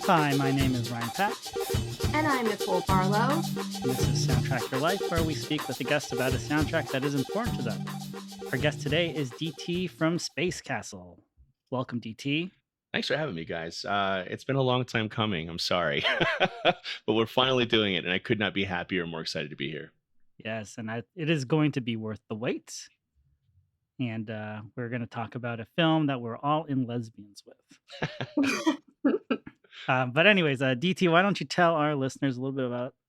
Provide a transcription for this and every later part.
Hi, my name is Ryan Pack. And I'm Nicole Barlow. This is Soundtrack Your Life, where we speak with a guest about a soundtrack that is important to them. Our guest today is DT from Space Castle. Welcome, DT. Thanks for having me, guys. It's been a long time coming. I'm sorry. But we're finally doing it, and I could not be happier or more excited to be here. Yes, and it is going to be worth the wait. And we're going to talk about a film that we're all in lesbians with. But anyways, DT, why don't you tell our listeners a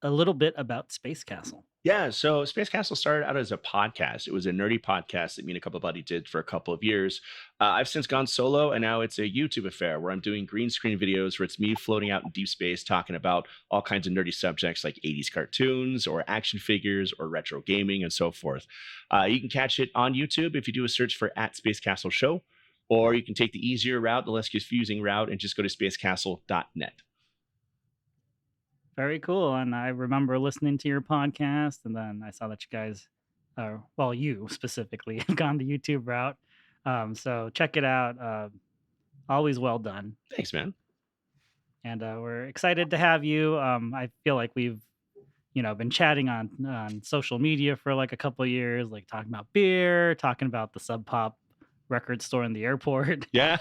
little bit about Space Castle? Yeah, so Space Castle started out as a podcast. It was a nerdy podcast that me and a couple of buddies did for a couple of years. I've since gone solo, and now it's a YouTube affair where I'm doing green screen videos where it's me floating out in deep space talking about all kinds of nerdy subjects like 80s cartoons or action figures or retro gaming and so forth. You can catch it on YouTube if you do a search for @SpaceCastleShow, or you can take the easier route, the less confusing route, and just go to spacecastle.net. Very cool. And I remember listening to your podcast, and then I saw that you guys, you specifically, have gone the YouTube route. So check it out. Always well done. Thanks, man. And we're excited to have you. I feel like we've, been chatting on social media for like a couple of years, like talking about beer, talking about the Sub Pop record store in the airport. Yeah,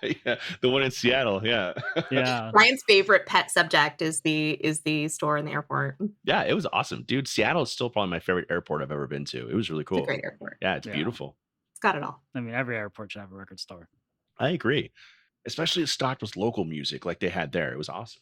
yeah, the one in Seattle. Yeah, Yeah. Ryan's favorite pet subject is the store in the airport. Yeah, it was awesome, dude. Seattle is still probably my favorite airport I've ever been to. It was really cool. It's a great airport. Yeah, it's Yeah. beautiful. It's got it all. I mean, every airport should have a record store. I agree, especially stocked with local music like they had there. It was awesome.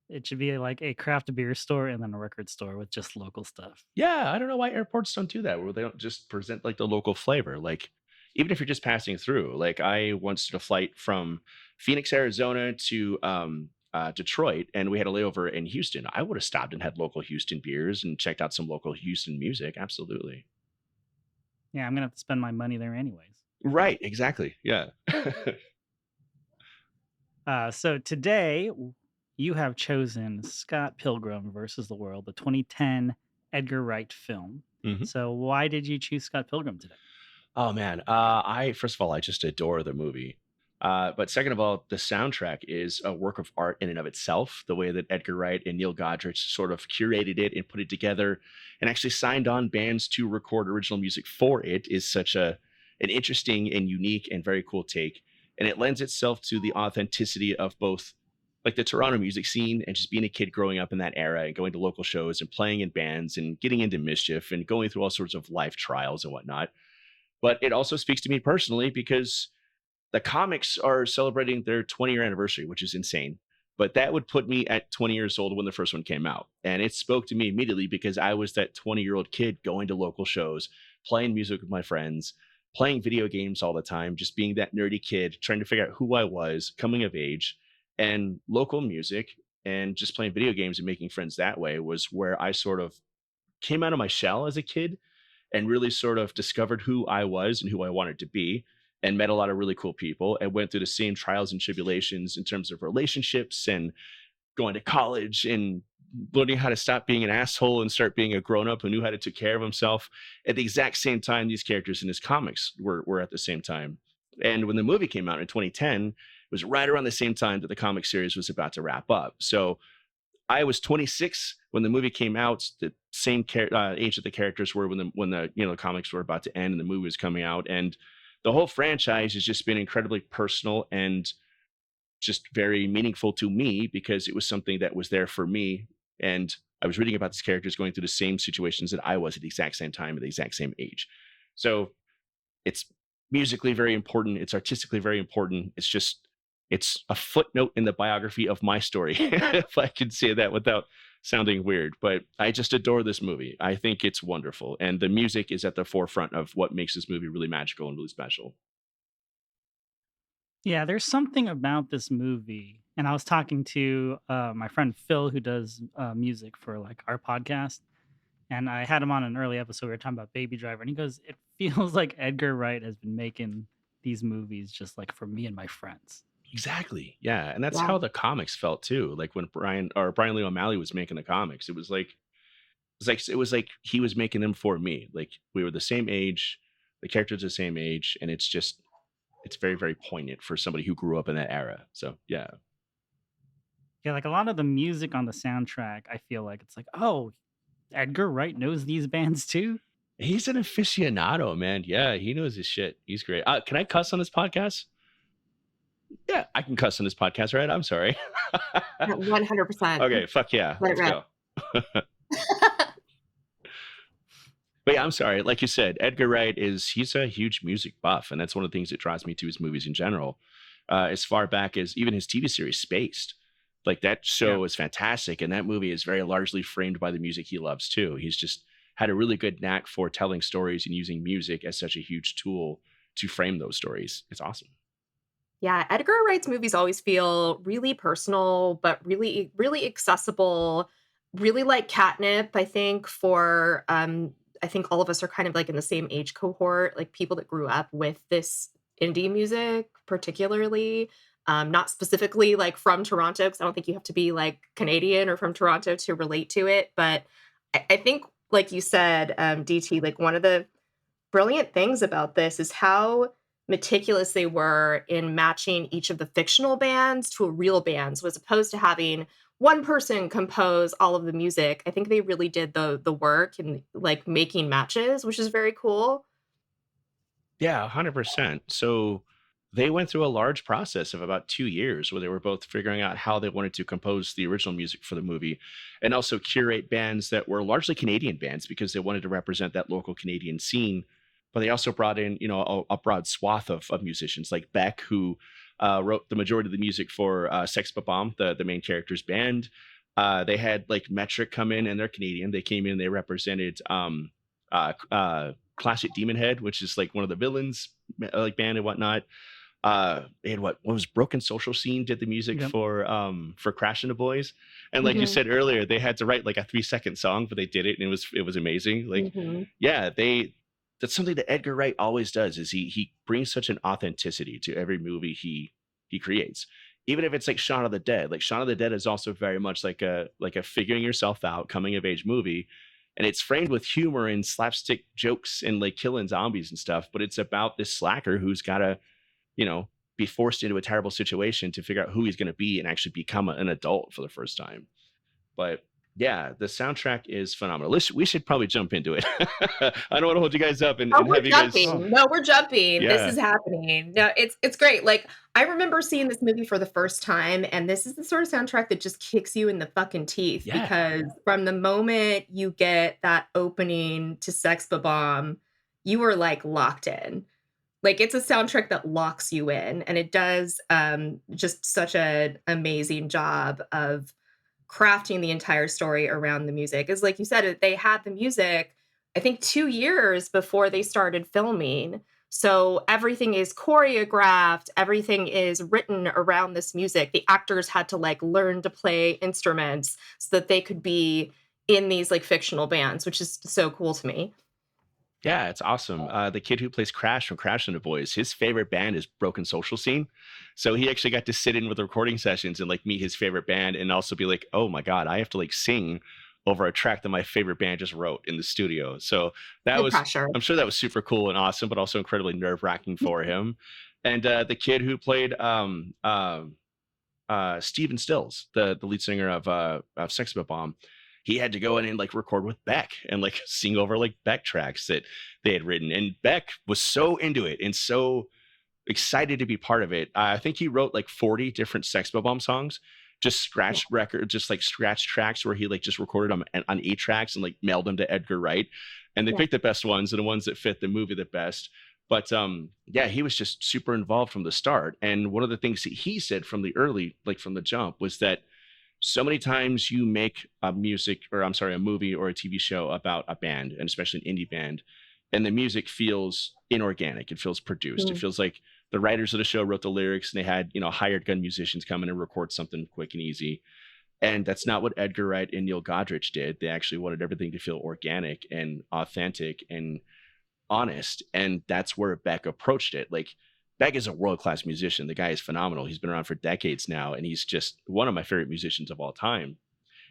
It should be like a craft beer store and then a record store with just local stuff. Yeah, I don't know why airports don't do that, where they don't just present like the local flavor. Like, even if you're just passing through. Like, I once did a flight from Phoenix, Arizona to Detroit, and we had a layover in Houston. I would have stopped and had local Houston beers and checked out some local Houston music. Absolutely. Yeah, I'm gonna have to spend my money there anyways. Right, exactly. Yeah. So today you have chosen Scott Pilgrim versus the World, the 2010 Edgar Wright film. Mhm. So why did you choose Scott Pilgrim today? Oh man, first of all, I just adore the movie. But second of all, the soundtrack is a work of art in and of itself. The way that Edgar Wright and Neil Godrich sort of curated it and put it together, and actually signed on bands to record original music for it, is such an interesting and unique and very cool take. And it lends itself to the authenticity of both like the Toronto music scene and just being a kid growing up in that era and going to local shows and playing in bands and getting into mischief and going through all sorts of life trials and whatnot. But it also speaks to me personally because the comics are celebrating their 20-year anniversary, which is insane. But that would put me at 20 years old when the first one came out. And it spoke to me immediately because I was that 20-year-old kid going to local shows, playing music with my friends, playing video games all the time, just being that nerdy kid, trying to figure out who I was, coming of age. And local music and just playing video games and making friends that way was where I sort of came out of my shell as a kid and really sort of discovered who I was and who I wanted to be, and met a lot of really cool people and went through the same trials and tribulations in terms of relationships and going to college and learning how to stop being an asshole and start being a grown-up who knew how to take care of himself at the exact same time these characters in his comics were at the same time. And when the movie came out in 2010, it was right around the same time that the comic series was about to wrap up. So I was 26 when the movie came out, the same age that the characters were when the comics were about to end and the movie was coming out. And the whole franchise has just been incredibly personal and just very meaningful to me because it was something that was there for me. And I was reading about these characters going through the same situations that I was at the exact same time at the exact same age. So it's musically very important. It's artistically very important. It's a footnote in the biography of my story, if I can say that without sounding weird. But I just adore this movie. I think it's wonderful. And the music is at the forefront of what makes this movie really magical and really special. Yeah, there's something about this movie. And I was talking to my friend Phil, who does music for like our podcast. And I had him on an early episode. We were talking about Baby Driver. And he goes, it feels like Edgar Wright has been making these movies just like for me and my friends. Exactly. Yeah. And that's Yeah. how the comics felt too. Like when Brian Lee O'Malley was making the comics, it was like it was like he was making them for me. Like we were the same age, the characters the same age, and it's very, very poignant for somebody who grew up in that era. So yeah. Yeah, like a lot of the music on the soundtrack, I feel like it's like, oh, Edgar Wright knows these bands too. He's an aficionado, man. Yeah, he knows his shit. He's great. Can I cuss on this podcast? Yeah, I can cuss on this podcast, right? I'm sorry. 100%. Okay, fuck yeah. Let it Let's go. But yeah, I'm sorry. Like you said, Edgar Wright he's a huge music buff, and that's one of the things that draws me to his movies in general. As far back as even his TV series Spaced. Like that Yeah. show is fantastic, and that movie is very largely framed by the music he loves too. He's just had a really good knack for telling stories and using music as such a huge tool to frame those stories. It's awesome. Yeah, Edgar Wright's movies always feel really personal, but really, really accessible. Really like catnip, I think, for I think all of us are kind of like in the same age cohort, like people that grew up with this indie music, particularly. Not specifically like from Toronto, because I don't think you have to be like Canadian or from Toronto to relate to it. But I think, like you said, DT, like one of the brilliant things about this is how meticulous they were in matching each of the fictional bands to a real band. So as opposed to having one person compose all of the music, I think they really did the work and like making matches, which is very cool. Yeah, 100%. So they went through a large process of about 2 years where they were both figuring out how they wanted to compose the original music for the movie and also curate bands that were largely Canadian bands because they wanted to represent that local Canadian scene. But they also brought in, a broad swath of musicians like Beck, who wrote the majority of the music for Sex Bomb, the main character's band. They had like Metric come in, and they're Canadian. They came in, they represented classic Demonhead, which is like one of the villains, like band and whatnot. They had what was Broken Social Scene did the music Yep. for Crash and the Boys, and like you Mhm. said earlier, they had to write like a 3-second song, but they did it, and it was amazing. Like, Mhm. yeah, that's something that Edgar Wright always does is he brings such an authenticity to every movie he creates. Even if it's like Shaun of the Dead. Like Shaun of the Dead is also very much like a figuring yourself out coming of age movie. And it's framed with humor and slapstick jokes and like killing zombies and stuff, but it's about this slacker who's gotta, you know, be forced into a terrible situation to figure out who he's gonna be and actually become an adult for the first time. But yeah, the soundtrack is phenomenal. We should probably jump into it. I don't want to hold you guys up and, Oh, and we're have you guys. Oh, jumping. No, we're jumping. This Yeah, is happening. No, it's great. Like I remember seeing this movie for the first time, and this is the sort of soundtrack that just kicks you in the fucking teeth yeah, because from the moment you get that opening to Sex Bomb, you are like locked in. Like it's a soundtrack that locks you in, and it does just such an amazing job of crafting the entire story around the music. Is like you said, they had the music, I think 2 years before they started filming. So everything is choreographed, everything is written around this music. The actors had to like learn to play instruments so that they could be in these like fictional bands, which is so cool to me. yeah. It's awesome. The kid who plays Crash from Crash and the Boys, his favorite band is Broken Social Scene. So he actually got to sit in with the recording sessions and like meet his favorite band and also be like, oh my God, I have to like sing over a track that my favorite band just wrote in the studio. So that No was, pressure. I'm sure that was super cool and awesome, but also incredibly nerve wracking for him. And the kid who played Steven Stills, the lead singer of Sex Bomb, he had to go in and like record with Beck and like sing over like Beck tracks that they had written. And Beck was so into it and so excited to be part of it. I think he wrote like 40 different Sex Bomb songs, just scratch record, just like scratch tracks where he like just recorded them on 8 tracks and like mailed them to Edgar Wright. And they Yeah. picked the best ones and the ones that fit the movie the best. But yeah, he was just super involved from the start. And one of the things that he said from the early, like from the jump, was that so many times you make a movie or a TV show about a band, and especially an indie band, and the music feels inorganic. It feels produced. It Mm. feels like the writers of the show wrote the lyrics and they had, hired gun musicians come in and record something quick and easy. And that's not what Edgar Wright and Neil Godrich did. They actually wanted everything to feel organic and authentic and honest. And that's where Beck approached it. Like, Beck is a world-class musician. The guy is phenomenal. He's been around for decades now, and he's just one of my favorite musicians of all time.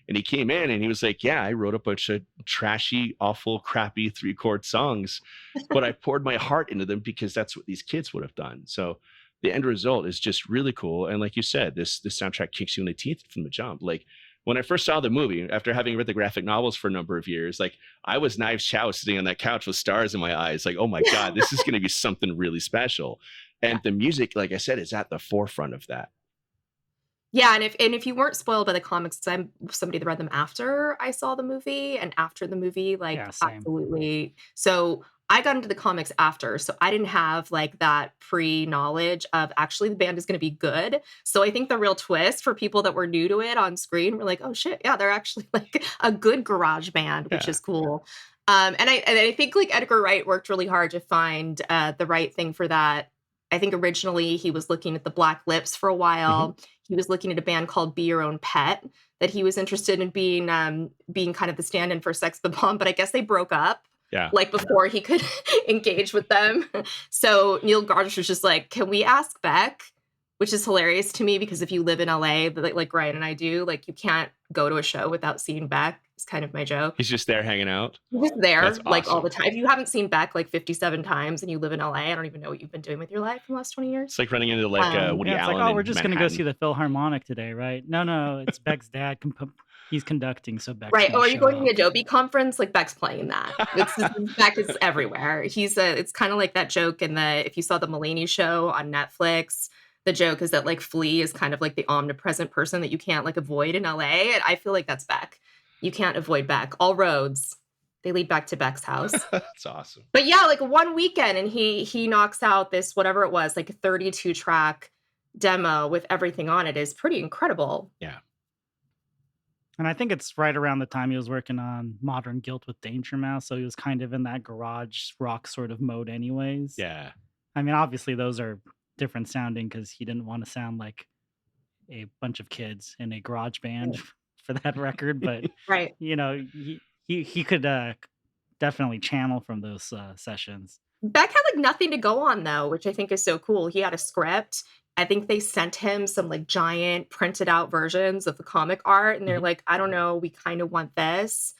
And he came in and he was like, yeah, I wrote a bunch of trashy, awful, crappy 3-chord songs, but I poured my heart into them because that's what these kids would have done. So the end result is just really cool. And like you said, this soundtrack kicks you in the teeth from the jump. Like when I first saw the movie, after having read the graphic novels for a number of years, like I was Knives Chow sitting on that couch with stars in my eyes, like, oh my God, this is going to be something really special. And the music, like I said, is at the forefront of that. Yeah, and if you weren't spoiled by the comics, 'cause I'm somebody that read them after I saw the movie, and after the movie, Yeah, like, same. absolutely. So, I got into the comics after, so I didn't have, like, that pre-knowledge of actually the band is gonna be good. So, I think the real twist for people that were new to it on screen were like, "Oh, shit, yeah, they're actually, like, a good garage band," which Yeah. is cool. And I think, like, Edgar Wright worked really hard to find, the right thing for that. I think originally he was looking at the Black Lips for a Mhm. while. He was looking at a band called Be Your Own Pet that he was interested in being kind of the stand-in for Sex the Bomb, but I guess they broke up, Yeah. like, before he could engage with them. So Neil Godrich was just like, "Can we ask Beck?" Which is hilarious to me because if you live in LA, like Ryan and I do, like, you can't go to a show without seeing Beck. It's kind of my joke. He's just there hanging out. He's just That's there, like, all the awesome. time. If you haven't seen Beck, like, 57 times and you live in LA, I don't even know what you've been doing with your life in the last 20 years. It's like running into like Woody Yeah, it's like, Allen oh, we're in just gonna go see Manhattan. the Philharmonic today, right? No, it's Beck's dad. He's conducting, so Beck's Right, gonna or are you show going to the up. Adobe conference? Like, Beck's playing that. It's just Beck is everywhere. It's kinda like that joke in the if you saw the Mulaney show on Netflix, the joke is that, like, Flea is kind of like the omnipresent person that you can't, like, avoid in LA, and I feel like that's Beck. You can't avoid Beck. All roads, they lead back to Beck's house. That's awesome. But yeah, like, one weekend, and he knocks out this whatever it was, like, a 32-track demo with everything on it is pretty incredible. Yeah. And I think it's right around the time he was working on Modern Guilt with Danger Mouse, so he was kind of in that garage rock sort of mode anyways. Yeah. I mean, obviously those are different sounding because he didn't want to sound like a bunch of kids in a garage band Right. for that record, but Right. you know, he could definitely channel from those sessions. Beck had, like, nothing to go on, though, which I think is so cool. He had a script. I think they sent him some, like, giant printed out versions of the comic art, and they're Mhm. like, "I don't know, we kinda want this,"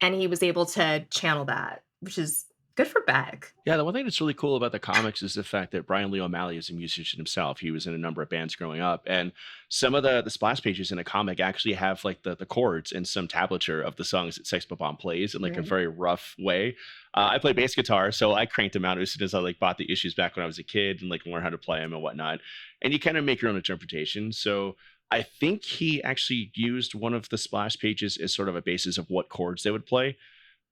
and he was able to channel that, which is good for Beck. Yeah, the one thing that's really cool about the comics is the fact that Brian Lee O'Malley is a musician himself. He was in a number of bands growing up, and some of the splash pages in a comic actually have like the chords and some tablature of the songs that Sex Bomb plays in like a Right. very rough way. I play bass guitar, so I cranked them out as soon as I like bought the issues back when I was a kid and like learned how to play them and whatnot. And you kind of make your own interpretation. So I think he actually used one of the splash pages as sort of a basis of what chords they would play,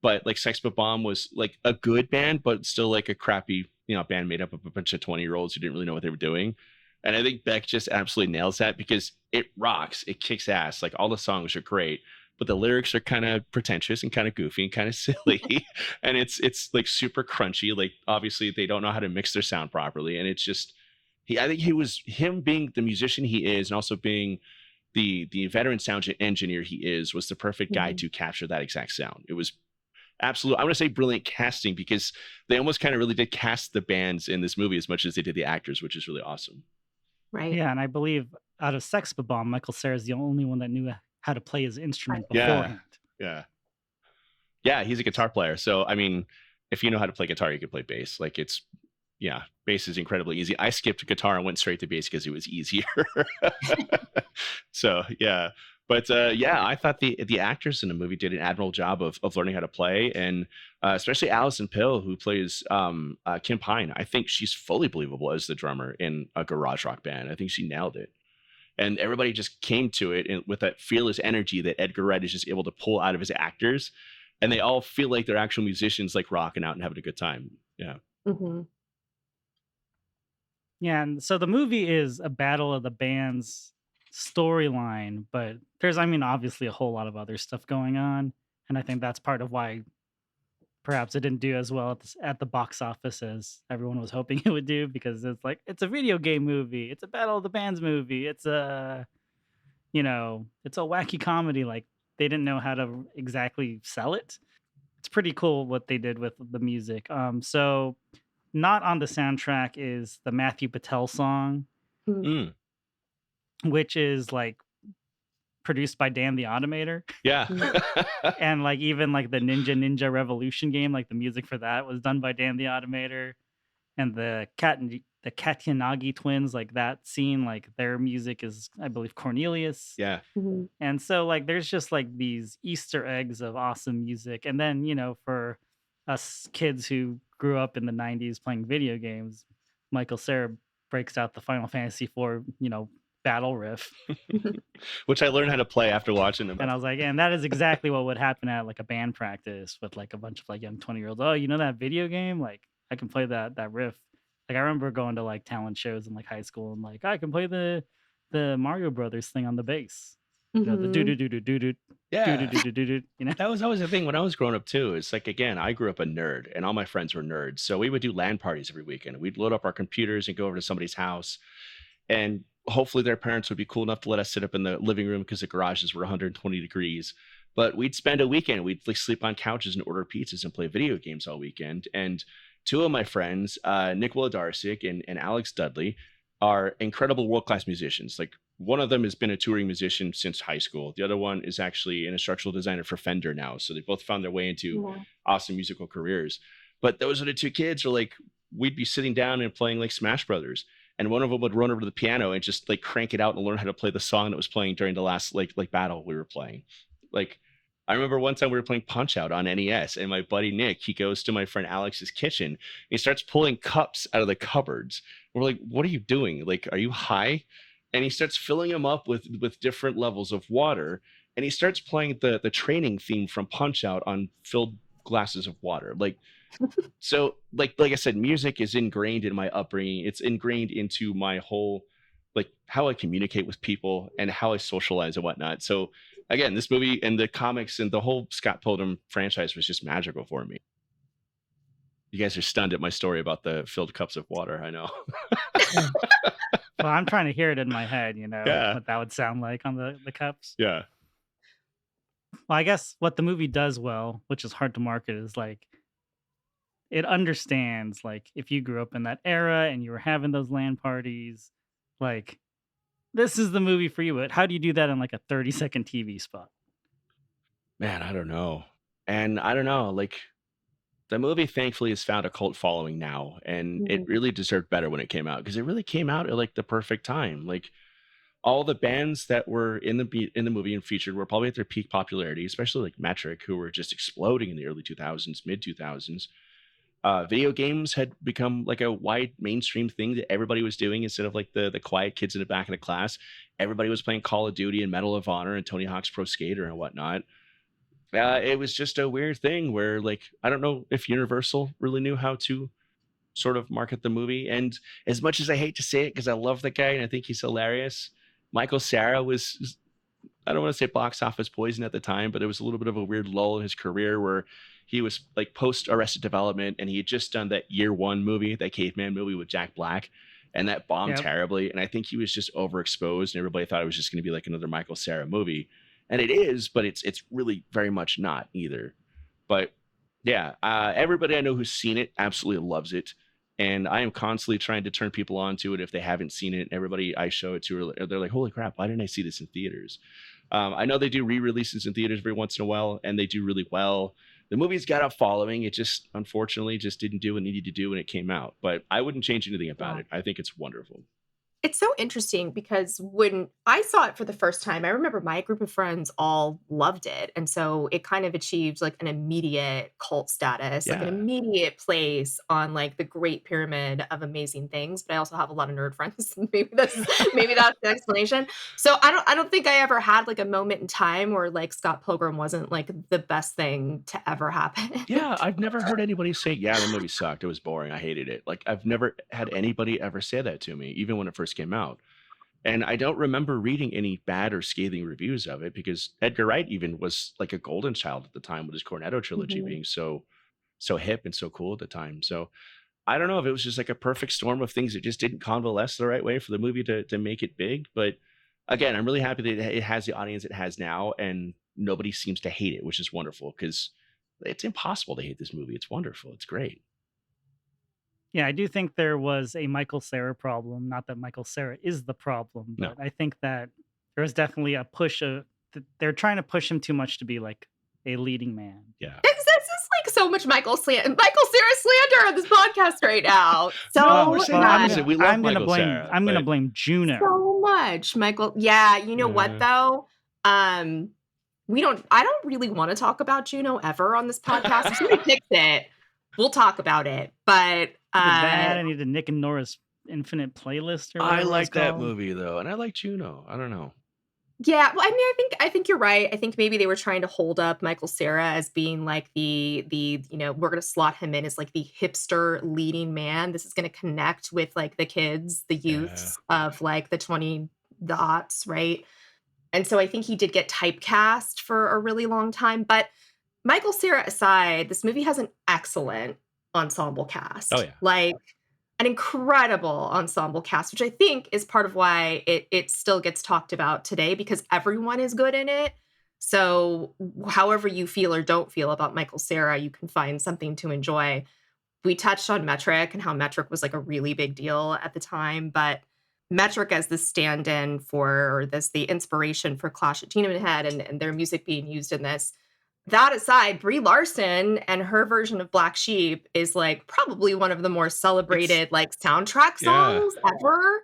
but like Sex Bomb was like a good band, but still like a crappy, band made up of a bunch of 20-year-olds who didn't really know what they were doing. And I think Beck just absolutely nails that because it rocks, it kicks ass. Like all the songs are great, but the lyrics are kind of pretentious and kind of goofy and kind of silly. And it's like super crunchy. Like obviously they don't know how to mix their sound properly. And it's just I think him being the musician he is and also being the veteran sound engineer he is was the perfect guy Mhm. to capture that exact sound. It was absolute. I want to say brilliant casting because they almost kind of really did cast the bands in this movie as much as they did the actors, which is really awesome. Right. Yeah, and I believe out of Sex Bomb, Michael Cera's the only one that knew how to play his Right. instrument Yeah, beforehand. yeah, he's a guitar player. So I mean, if you know how to play guitar, you can play bass. Like bass is incredibly easy. I skipped guitar and went straight to bass because it was easier. So yeah, but yeah, I thought the actors in the movie did an admirable job of learning how to play, and especially Alison Pill, who plays Kim Pine. I think she's fully believable as the drummer in a garage rock band. I think she nailed it, and everybody just came to it with that fearless energy that Edgar Wright is just able to pull out of his actors, and they all feel like they're actual musicians, like rocking out and having a good time. Yeah. Mhm. Yeah, and so the movie is a battle of the bands storyline, but there's, I mean, obviously a whole lot of other stuff going on, and I think that's part of why perhaps it didn't do as well at the box office as everyone was hoping it would do because it's like it's a video game movie, it's a battle of the bands movie, it's a it's a wacky comedy. Like they didn't know how to exactly sell it. It's pretty cool what they did with the music. So not on the soundtrack is the Matthew Patel song, Mm. Mm. which is like produced by Dan the Automator. Yeah. And like even like the Ninja Revolution game, like the music for that was done by Dan the Automator. And the Katyanagi twins, like that scene, like their music is, I believe, Cornelius. Yeah. Mhm. And so like there's just like these Easter eggs of awesome music. And then, for us kids who grew up in the 90s playing video games, Michael Cera breaks out the Final Fantasy IV, battle riff. Which I learned how to play after watching them. And I was like, and that is exactly what would happen at like a band practice with like a bunch of like young 20-year-olds. Oh, you know that video game? Like I can play that riff. Like I remember going to like talent shows in like high school and like I can play the Mario Brothers thing on the bass. The do Mhm. do do do do do do Yeah. do do do do. That was always the thing when I was growing up too. It's like, again, I grew up a nerd and all my friends were nerds. So we would do LAN parties every weekend. We'd load up our computers and go over to somebody's house, and hopefully their parents would be cool enough to let us sit up in the living room because the garages were 120 degrees. But we'd spend a weekend, we'd like sleep on couches and order pizzas and play video games all weekend. And two of my friends, Nicole and Ryan and Alex Dudley, are incredible world-class musicians. Like one of them has been a touring musician since high school. The other one is actually an instructional designer for Fender now. So they both found their way into Yeah. awesome musical careers. But those are the two kids are like, we'd be sitting down and playing like Smash Brothers. And one of them would run over to the piano and just like crank it out and learn how to play the song that was playing during the last like battle we were playing. Like I remember one time we were playing Punch Out on NES, and my buddy Nick, he goes to my friend Alex's kitchen and he starts pulling cups out of the cupboards. We're like, what are you doing? Like, are you high? And he starts filling them up with different levels of water, and he starts playing the training theme from Punch Out on filled glasses of water. Like so like I said, music is ingrained in my upbringing. It's ingrained into my whole like how I communicate with people and how I socialize and whatnot. So again, this movie and the comics and the whole Scott Pilgrim franchise was just magical for me. You guys are stunned at my story about the filled cups of water. I know. Well, I'm trying to hear it in my head, Yeah. what that would sound like on the cups. Yeah. Well, I guess what the movie does well, which is hard to market, is like it understands like if you grew up in that era and you were having those LAN parties, like this is the movie for you. But how do you do that in like a 30-second TV spot? Man, I don't know. And I don't know, like the movie thankfully has found a cult following now, and it Mhm. really deserved better when it came out because it really came out at like the perfect time. Like all the bands that were in the movie and featured were probably at their peak popularity, especially like Metric, who were just exploding in the early 2000s, mid 2000s. Video games had become like a wide mainstream thing that everybody was doing instead of like the quiet kids in the back of the class. Everybody was playing Call of Duty and Medal of Honor and Tony Hawk's Pro Skater and whatnot. It was just a weird thing where like I don't know if Universal really knew how to sort of market the movie. And as much as I hate to say it because I love the guy and I think he's hilarious, Michael Cera was, I don't want to say box office poison at the time, but it was a little bit of a weird lull in his career where he was like post Arrested Development and he had just done that Year One movie, that caveman movie with Jack Black, and that bombed Yep. terribly. And I think he was just overexposed and everybody thought it was just going to be like another Michael Cera movie. And it is, but it's really very much not either. But yeah, everybody I know who's seen it absolutely loves it. And I am constantly trying to turn people on to it if they haven't seen it. Everybody I show it to, they're like, holy crap, why didn't I see this in theaters? I know they do re-releases in theaters every once in a while, and they do really well. The movie's got a following. It just, unfortunately, just didn't do what it needed to do when it came out. But I wouldn't change anything about Yeah. it. I think it's wonderful. It's so interesting because when I saw it for the first time, I remember my group of friends all loved it. And so it kind of achieved like an immediate cult status, like an Yeah. immediate place on like the Great Pyramid of amazing things. But I also have a lot of nerd friends. Maybe that's the explanation. So I don't think I ever had like a moment in time where like Scott Pilgrim wasn't like the best thing to ever happen. Yeah, I've never heard anybody say, yeah, the movie sucked. It was boring. I hated it. Like, I've never had anybody ever say that to me, even when it first came out. And I don't remember reading any bad or scathing reviews of it because Edgar Wright even was like a golden child at the time with his Cornetto trilogy Mhm. being so hip and so cool at the time. So I don't know if it was just like a perfect storm of things that just didn't convalesce the right way for the movie to make it big. But again, I'm really happy that it has the audience it has now, and nobody seems to hate it, which is wonderful because it's impossible to hate this movie. It's wonderful. It's great. Yeah, I do think there was a Michael Cera problem. Not that Michael Cera is the problem, No. but I think that there was definitely a push they're trying to push him too much to be like a leading man. Yeah. This is like so much Michael Cera slander on this podcast right now. No, we're So saying Well, the I'm opposite. much. gonna We love I'm gonna Michael blame Cera, I'm gonna but blame Juno. So much, Michael. Yeah, you know what though? I don't really want to talk about Juno ever on this podcast. If somebody picks it, we'll talk about it. But Either that, I need the Nick and Nora's Infinite Playlist or I whatever it's like that called. movie though, and I like Juno. I don't know. yeah, well, I mean, I think you're right. I think maybe they were trying to hold up Michael Cera as being like the we're gonna slot him in as like the hipster leading man. This is gonna connect with like the kids, the youths of like the aughts, right? And so I think he did get typecast for a really long time. But Michael Cera aside, this movie has an excellent ensemble cast. Oh, yeah. Like an incredible ensemble cast, which I think is part of why it still gets talked about today because everyone is good in it. So however you feel or don't feel about Michael Cera, you can find something to enjoy. We touched on Metric and how Metric was like a really big deal at the time, but Metric as the stand-in for, or this the inspiration for Clash at Demonhead and their music being used in this. That aside, Brie Larson and her version of Black Sheep is like probably one of the more celebrated like soundtrack songs ever.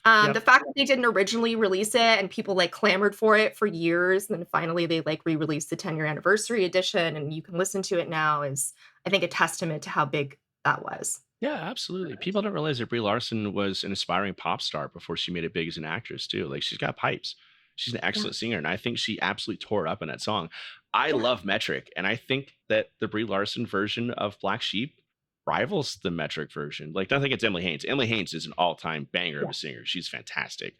Yep. The fact that they didn't originally release it and people like clamored for it for years, and then finally they like re-released the 10-year anniversary edition and you can listen to it now is, I think, a testament to how big that was. Yeah, absolutely. People don't realize that Brie Larson was an aspiring pop star before she made it big as an actress too. Like she's got pipes. She's an excellent singer, and I think she absolutely tore up in that song. I love Metric, and I think that the Brie Larson version of Black Sheep rivals the Metric version. Like, nothing against Emily Haynes. Emily Haynes is an all-time banger of a singer. She's fantastic.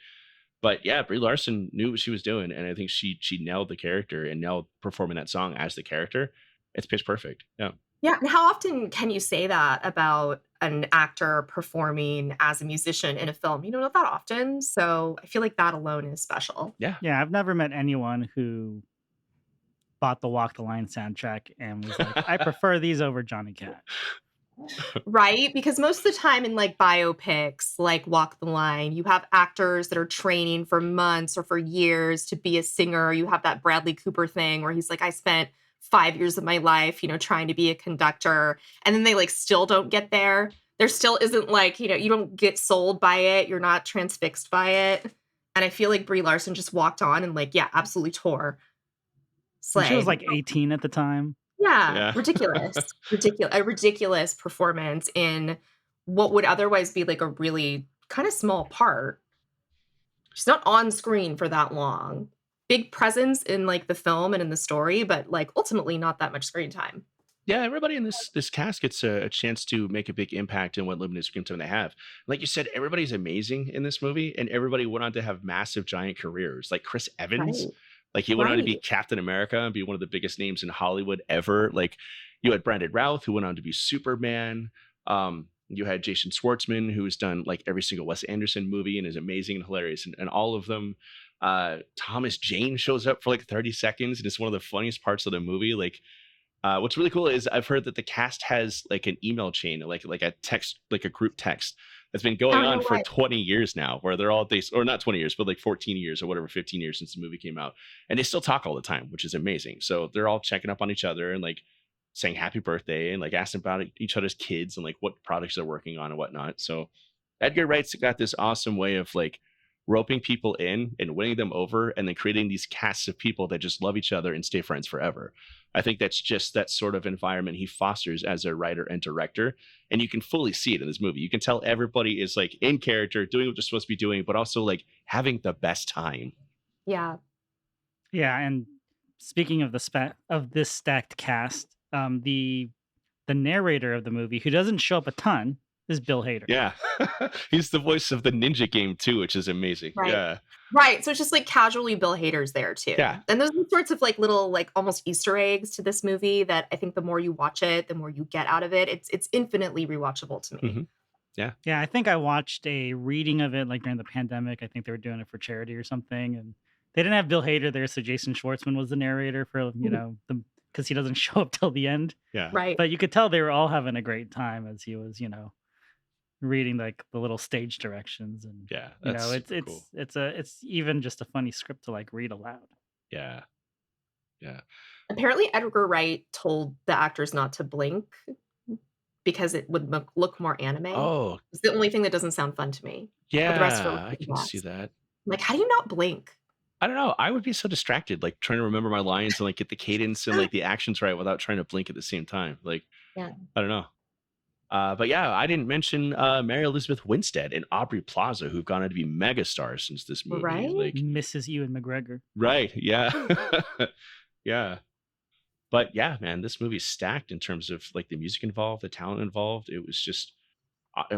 But yeah, Brie Larson knew what she was doing, and I think she nailed the character and nailed performing that song as the character. It's pitch perfect. Yeah. Yeah. And how often can you say that about an actor performing as a musician in a film? Not that often. So I feel like that alone is special. Yeah. Yeah, I've never met anyone who bought the Walk the Line soundtrack and was like, I prefer these over Johnny Cash. Right? Because most of the time in like biopics, like Walk the Line, you have actors that are training for months or for years to be a singer. You have that Bradley Cooper thing where he's like, I spent 5 years of my life, trying to be a conductor. And then they like still don't get there. There still isn't like, you don't get sold by it. You're not transfixed by it. And I feel like Brie Larson just walked on and like, yeah, absolutely tore. And she was Slay. like 18 at the time. Yeah. Ridiculous. A ridiculous performance in what would otherwise be like a really kind of small part. She's not on screen for that long. Big presence in like the film and in the story, but like ultimately not that much screen time. Yeah, everybody in this cast gets a chance to make a big impact in what limited screen time they have. Like you said, everybody's amazing in this movie, and everybody went on to have massive, giant careers. Like Chris Evans, Right. like he went on to be Captain America and be one of the biggest names in Hollywood ever. Like you had Brandon Routh, who went on to be Superman. You had Jason Schwartzman, who's done like every single Wes Anderson movie and is amazing and hilarious, and all of them. Thomas Jane shows up for like 30 seconds, and it's one of the funniest parts of the movie. Like, what's really cool is I've heard that the cast has like an email chain, like a text, like a group text that's been going on for 20 years now, where they're all or not 20 years, but like 14 years or whatever, 15 years since the movie came out, and they still talk all the time, which is amazing. So they're all checking up on each other and like saying happy birthday and like asking about each other's kids and like what projects they're working on and whatnot. So Edgar Wright's got this awesome way of like roping people in and winning them over and then creating these casts of people that just love each other and stay friends forever. I think that's just that sort of environment he fosters as a writer and director. And you can fully see it in this movie. You can tell everybody is like in character, doing what they're supposed to be doing, but also like having the best time. Yeah. Yeah, and speaking of this stacked cast, the narrator of the movie, who doesn't show up a ton, is Bill Hader. Yeah. He's the voice of the Ninja Game too, which is amazing. Right. Yeah. Right. So it's just like casually Bill Hader's there too. Yeah. And those are sorts of like little like almost Easter eggs to this movie that I think the more you watch it, the more you get out of it. It's infinitely rewatchable to me. Mm-hmm. Yeah, I think I watched a reading of it like during the pandemic. I think they were doing it for charity or something, and they didn't have Bill Hader there, so Jason Schwartzman was the narrator for because he doesn't show up till the end. Yeah. Right. But you could tell they were all having a great time as he was, reading like the little stage directions, and yeah, that's it's cool. it's even just a funny script to like read aloud. Yeah. Yeah. Apparently, Edgar Wright told the actors not to blink because it would look more anime. Oh, It's the only thing that doesn't sound fun to me, but the rest are yeah. I pretty can see badass. that. Like, how do you not blink? I don't know. I would be so distracted, like trying to remember my lines and like get the cadence and like the actions right without trying to blink at the same time. Like, Yeah. I don't know. But yeah, I didn't mention Mary Elizabeth Winstead and Aubrey Plaza, who've gone on to be megastars since this movie. Right? Like, Mrs. Ewan McGregor. right. Yeah. Yeah. But yeah, man, this movie's stacked in terms of like the music involved, the talent involved. It was just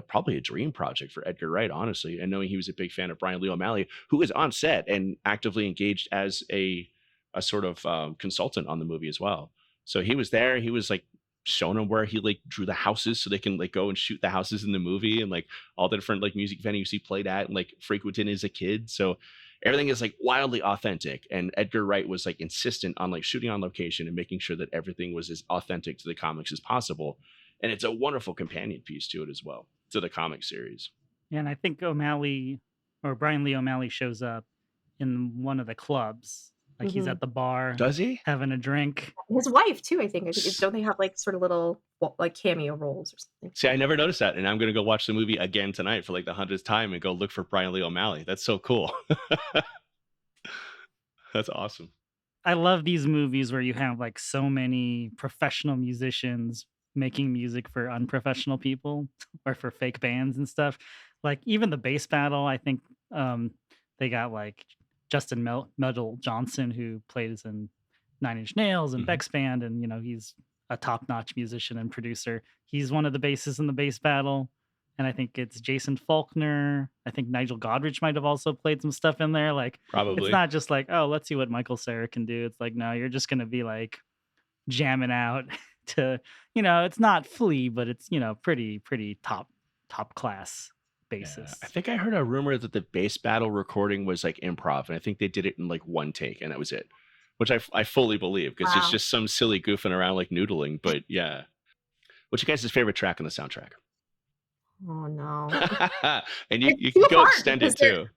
probably a dream project for Edgar Wright, honestly. And knowing he was a big fan of Brian Lee O'Malley, who is on set and actively engaged as a sort of consultant on the movie as well. So he was there. He was like showing them where he like drew the houses so they can like go and shoot the houses in the movie, and like all the different like music venues he played at and like frequented as a kid. So everything is like wildly authentic, and Edgar Wright was like insistent on like shooting on location and making sure that everything was as authentic to the comics as possible. And it's a wonderful companion piece to it as well, to the comic series. And I think O'Malley or Brian Lee O'Malley shows up in one of the clubs. Like he's Mhm. at the bar Does he? having a drink. His wife too, I think. Don't they have like sort of little like cameo roles or something? See, I never noticed that, and I'm gonna go watch the movie again tonight for like the 100th time and go look for Brian Lee O'Malley. That's so cool. That's awesome. I love these movies where you have like so many professional musicians making music for unprofessional people or for fake bands and stuff. Like even the bass battle, I think they got like Justin Metal Johnson, who plays in Nine Inch Nails and Mhm. Beck's band, and he's a top-notch musician and producer. He's one of the bassists in the bass battle. And I think it's Jason Faulkner. I think Nigel Godrich might have also played some stuff in there. Like it's Probably. not just like, oh, let's see what Michael Cera can do. It's like, no, you're just gonna be like jamming out to, it's not Flea, but it's pretty top class Yeah. basis. I think I heard a rumor that the bass battle recording was like improv, and I think they did it in like one take, and that was it, which I fully believe because it's Wow. just some silly goofing around like noodling. But yeah, what's your guys' favorite track on the soundtrack? Oh no. And you It's can too go hard extend because it too.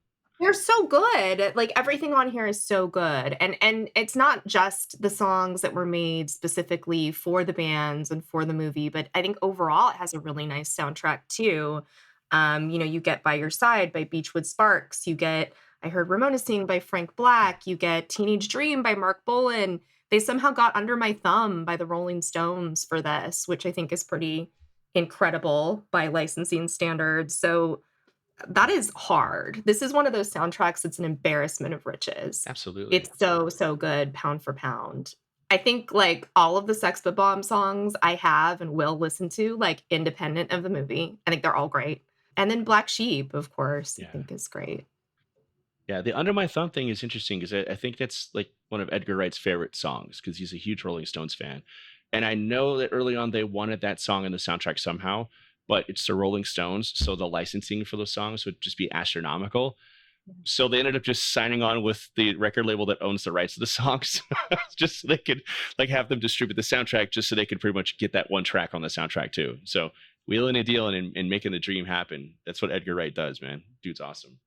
they're so good. Like everything on here is so good. And it's not just the songs that were made specifically for the bands and for the movie, but I think overall it has a really nice soundtrack too. You get By Your Side by Beachwood Sparks. You get I heard Ramona sing by Frank Black. You get Teenage Dream by Mark Bolan. They somehow got Under My Thumb by the Rolling Stones for this, which I think is pretty incredible by licensing standards. So that is hard. This is one of those soundtracks that's an embarrassment of riches. Absolutely. It's so good, pound for pound. I think like all of the Sex Bomb songs I have and will listen to, like independent of the movie. I think they're all great. And then Black Sheep, of course, I Yeah. think is great. Yeah, the Under My Thumb thing is interesting because I think that's like one of Edgar Wright's favorite songs because he's a huge Rolling Stones fan. And I know that early on they wanted that song in the soundtrack somehow, but it's the Rolling Stones, so the licensing for those songs would just be astronomical. So they ended up just signing on with the record label that owns the rights to the songs, just so they could like have them distribute the soundtrack, just so they could pretty much get that one track on the soundtrack too. So wheeling and dealing and making the dream happen. That's what Edgar Wright does, man. Dude's awesome.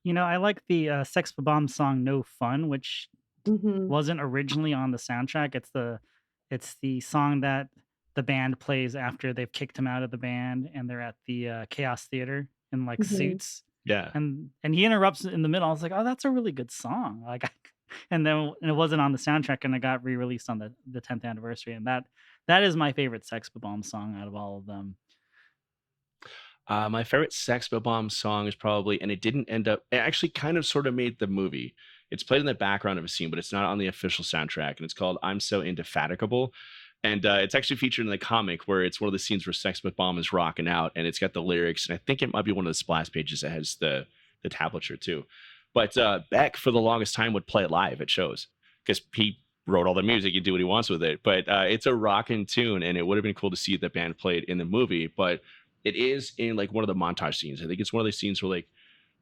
I like the Sex Bomb song "No Fun," which Mhm. wasn't originally on the soundtrack. It's the song that the band plays after they've kicked him out of the band and they're at the Chaos Theater in like Mhm. suits. Yeah. And he interrupts in the middle. I was like, oh, that's a really good song. Like, and it wasn't on the soundtrack, and it got re-released on the 10th anniversary. And that is my favorite Sex Bomb song out of all of them. My favorite Sex Bomb song is probably, and it didn't end up, it actually kind of sort of made the movie. It's played in the background of a scene, but it's not on the official soundtrack. And it's called I'm So Indefatigable. And it's actually featured in the comic where it's one of the scenes where Sex Bomb is rocking out, and it's got the lyrics. And I think it might be one of the splash pages that has the tablature too. But Beck, for the longest time, would play it live at shows because he wrote all the music. He do what he wants with it. But it's a rocking tune, and it would have been cool to see the band played in the movie. But it is in like one of the montage scenes. I think it's one of those scenes where like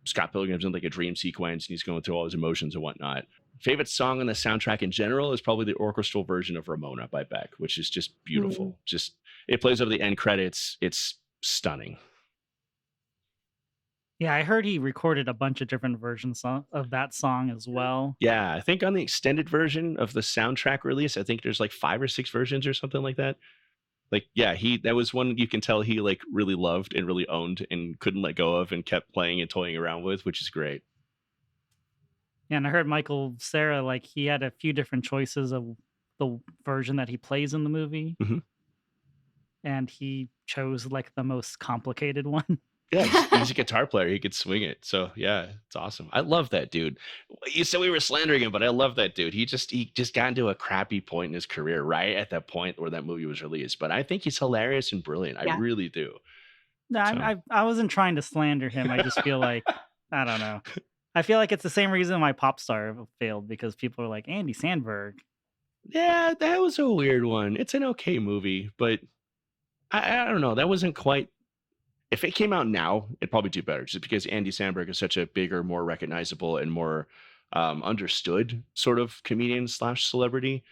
Scott Pilgrim's in like a dream sequence and he's going through all his emotions and whatnot. Favorite song on the soundtrack in general is probably the orchestral version of Ramona by Beck, which is just beautiful. Just it plays over the end credits. It's stunning. Yeah, I heard he recorded a bunch of different versions of that song as well. Yeah, I think on the extended version of the soundtrack release, I think there's like 5 or 6 versions or something like that. Like, yeah, that was one you can tell he like really loved and really owned and couldn't let go of and kept playing and toying around with, which is great. Yeah, and I heard Michael Cera, like, he had a few different choices of the version that he plays in the movie, Mhm. and he chose like the most complicated one. Yeah, he's a guitar player. He could swing it. So yeah, it's awesome. I love that dude. You said we were slandering him, but I love that dude. He just got into a crappy point in his career, right at that point where that movie was released. But I think he's hilarious and brilliant. I Yeah. really do. No, So I wasn't trying to slander him. I just feel like I don't know. I feel like it's the same reason why Popstar failed because people are like Andy Sandberg. yeah, that was a weird one. It's an okay movie, but I don't know. That wasn't quite. If it came out now, it'd probably do better, just because Andy Samberg is such a bigger, more recognizable, and more understood sort of comedian slash celebrity.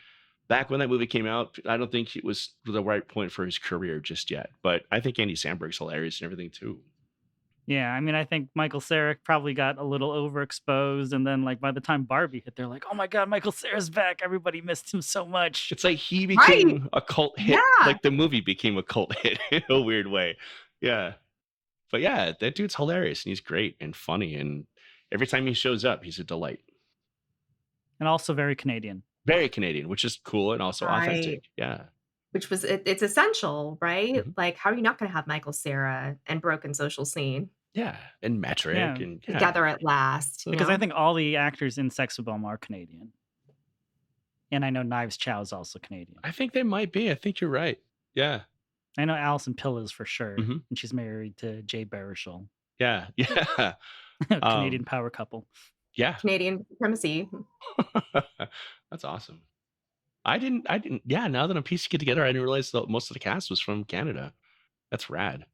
Back when that movie came out, I don't think it was the right point for his career just yet. But I think Andy Samberg's hilarious and everything too. Yeah, I mean, I think Michael Cera probably got a little overexposed, and then like by the time Barbie hit, they're like, "Oh my God, Michael Cera's back! Everybody missed him so much." It's like he Right. became a cult hit, Yeah. like the movie became a cult hit in a weird way. Yeah. But yeah, that dude's hilarious and he's great and funny. And every time he shows up, he's a delight. And also very Canadian. Very Canadian, which is cool and also Right. authentic. Yeah. Which was it's essential, right? Mhm. Like, how are you not gonna have Michael Cera and Broken Social Scene Yeah. And metric Yeah, and yeah. together at last, you because I know? think all the actors in Sex Bomb are Canadian, and I know Knives Chow is also Canadian. I think they might be. I think you're right. Yeah. I know Alison Pill is for sure, Mhm. and she's married to Jay Baruchel, Yeah. Yeah. Canadian Um, power couple. yeah. Canadian supremacy. That's awesome. I didn't, yeah, now that I'm piecing it together, I didn't realize that most of the cast was from Canada. That's rad.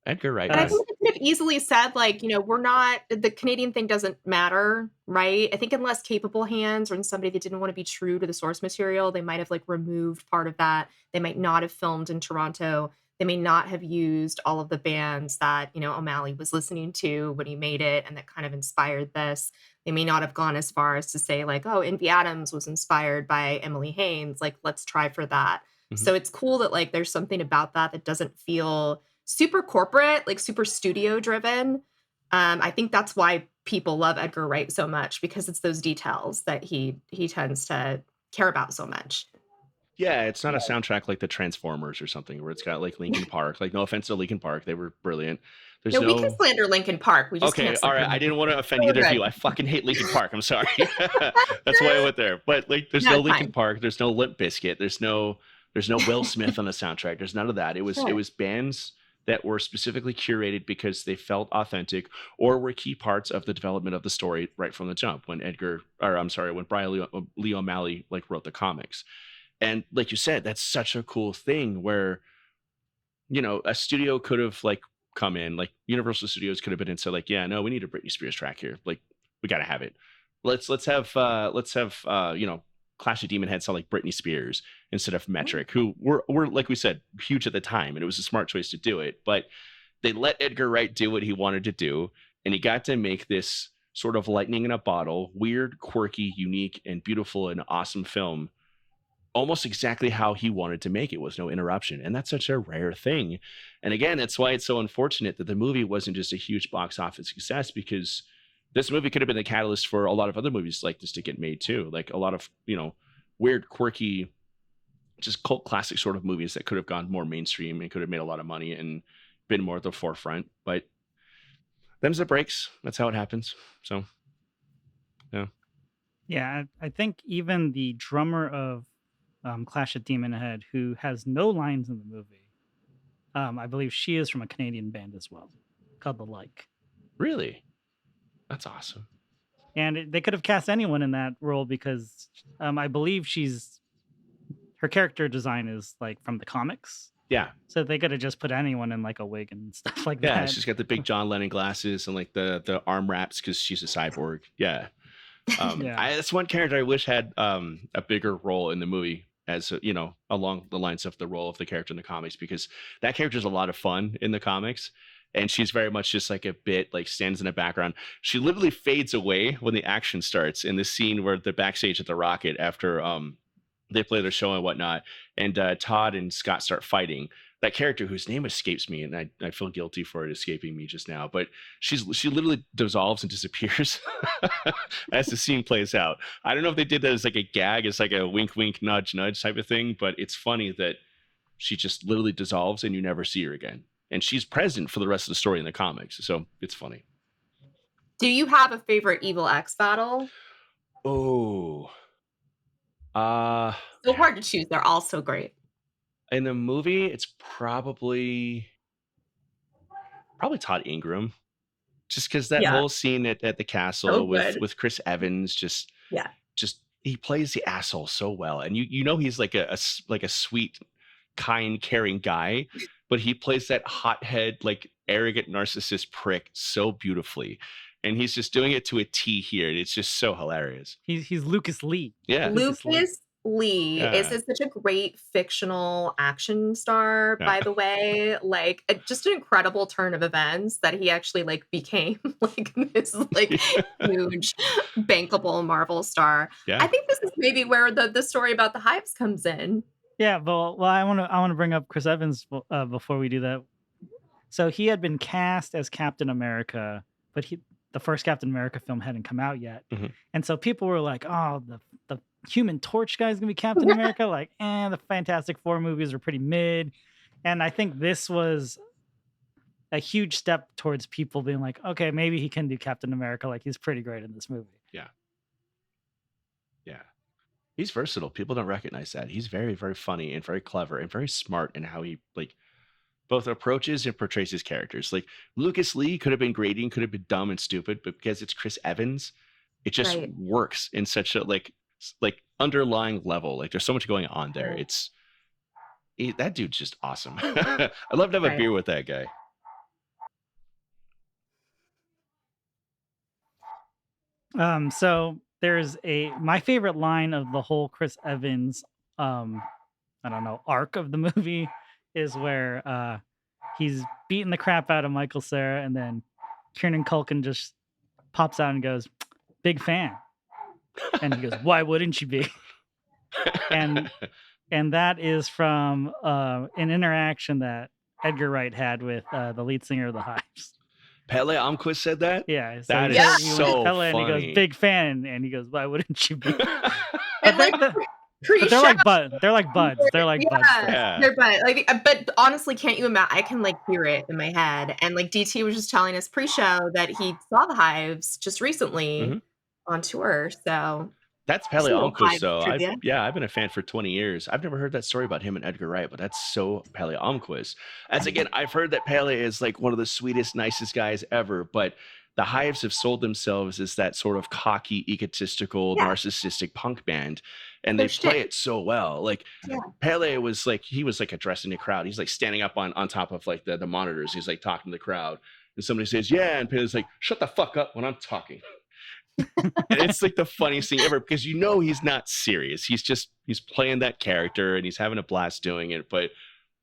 Edgar Wright, And I Uh, man. think they could have easily said, like, you know, we're not the Canadian thing doesn't matter, right? I think in less capable hands or in somebody that didn't want to be true to the source material, they might have like removed part of that. They might not have filmed in Toronto. They may not have used all of the bands that, you know, O'Malley was listening to when he made it and that kind of inspired this. They may not have gone as far as to say, like, oh, Envy Adams was inspired by Emily Haynes. Like, let's try for that. Mhm. So it's cool that like there's something about that that doesn't feel super corporate, like super studio driven. I think that's why people love Edgar Wright so much because it's those details that he tends to care about so much. Yeah, it's not a soundtrack like the Transformers or something where it's got like Linkin Park. Like, no offense to Linkin Park, they were brilliant. There's No, we can no. slander Linkin Park. We just Okay, can't all slander right. I didn't want to offend We're either of good. you. I fucking hate Linkin Park. I'm sorry. That's why I went there. But like, there's No, no it's Linkin fine. Park. There's no Limp Bizkit. There's no Will Smith on the soundtrack. There's none of that. It Sure. was bands that were specifically curated because they felt authentic or were key parts of the development of the story right from the jump. When Brian Lee O'Malley like wrote the comics, and like you said, that's such a cool thing where a studio could have like come in, like Universal Studios could have been and said like, yeah, no, we need a Britney Spears track here. Like, we got to have it. Let's have Clash of Demonhead sound like Britney Spears instead of Metric, who were like we said, huge at the time, and it was a smart choice to do it. But they let Edgar Wright do what he wanted to do, and he got to make this sort of lightning in a bottle, weird, quirky, unique, and beautiful and awesome film almost exactly how he wanted to make it, was no interruption. And that's such a rare thing. And again, that's why it's so unfortunate that the movie wasn't just a huge box office success, because this movie could have been the catalyst for a lot of other movies like this to get made too. Like a lot of, weird, quirky, just cult classic sort of movies that could have gone more mainstream and could have made a lot of money and been more at the forefront. But them's the breaks. That's how it happens. So, yeah. Yeah, I think even the drummer of Clash of Demonhead, who has no lines in the movie, I believe she is from a Canadian band as well, called The Like. Really? That's awesome. And they could have cast anyone in that role because I believe her character design is like from the comics. Yeah. So they could have just put anyone in like a wig and stuff like Yeah, that. she's got the big John Lennon glasses and like the arm wraps because she's a cyborg. Yeah. Yeah. That's one character I wish had a bigger role in the movie, as along the lines of the role of the character in the comics, because that character is a lot of fun in the comics, and she's very much just like a bit like stands in the background. She literally fades away when the action starts in the scene where they're backstage at the Rocket after they play their show and whatnot, and Todd and Scott start fighting. That character whose name escapes me, and I feel guilty for it escaping me just now, but she literally dissolves and disappears as the scene plays out. I don't know if they did that as like a gag, as like a wink wink nudge nudge type of thing, but it's funny that she just literally dissolves and you never see her again, and she's present for the rest of the story in the comics, so it's funny. Do you have a favorite Evil X battle? Oh, So hard to choose. They're all so great. in the movie, it's probably Todd Ingram, just because that whole scene at the castle with Chris Evans, just he plays the asshole so well, and you know he's like a sweet, kind, caring guy, but he plays that hothead, like arrogant narcissist prick so beautifully, and he's just doing it to a T here. It's just so hilarious. He's Lucas Lee. Yeah, Lucas Lee is such a great fictional action star, by the way. Like, just an incredible turn of events that he actually like became like this like huge bankable Marvel star. I think this is maybe where the story about the Hives comes in. Yeah, well, I want to bring up Chris Evans before we do that. So he had been cast as Captain America, but the first Captain America film hadn't come out yet, and so people were like, "Oh, the Human Torch guy is gonna be Captain America." Like, the Fantastic Four movies are pretty mid, and I think this was a huge step towards people being like, "Okay, maybe he can do Captain America. Like, he's pretty great in this movie." Yeah. He's versatile. People don't recognize that. He's very, very funny and very clever and very smart in how he like both approaches and portrays his characters. Like Lucas Lee could have been grating, could have been dumb and stupid, but because it's Chris Evans, it just works in such a like underlying level. Like there's so much going on there. That dude's just awesome. I'd love to have a beer with that guy. So there's my favorite line of the whole Chris Evans I don't know, arc of the movie is where he's beating the crap out of Michael Cera, and then Kieran Culkin just pops out and goes, "Big fan." And he goes, "Why wouldn't you be?" and that is from an interaction that Edgar Wright had with the lead singer of the Hives. Pele Almquist said that? Yeah. So that is so Pele, funny. and he goes, "Big fan," and he goes, "Why wouldn't you be?" And like but they're like buds. They're like buds. They're like buds. They're buds. Like, but honestly, can't you imagine? I can like hear it in my head. And like DT was just telling us pre-show that he saw the Hives just recently on tour. So that's Pele Almquist, though. I've been a fan for 20 years. I've never heard that story about him and Edgar Wright, but that's so Pele Almquist. As again, I've heard that Pele is like one of the sweetest, nicest guys ever, but the Hives have sold themselves as that sort of cocky, egotistical, narcissistic punk band, and they play it so well. Like Pele was like, he was like addressing the crowd. He's like standing up on top of like the monitors. He's like talking to the crowd, and somebody says, "Yeah," and Pele's like, "Shut the fuck up when I'm talking." And it's like the funniest thing ever, because you know he's not serious. He's playing that character and he's having a blast doing it. But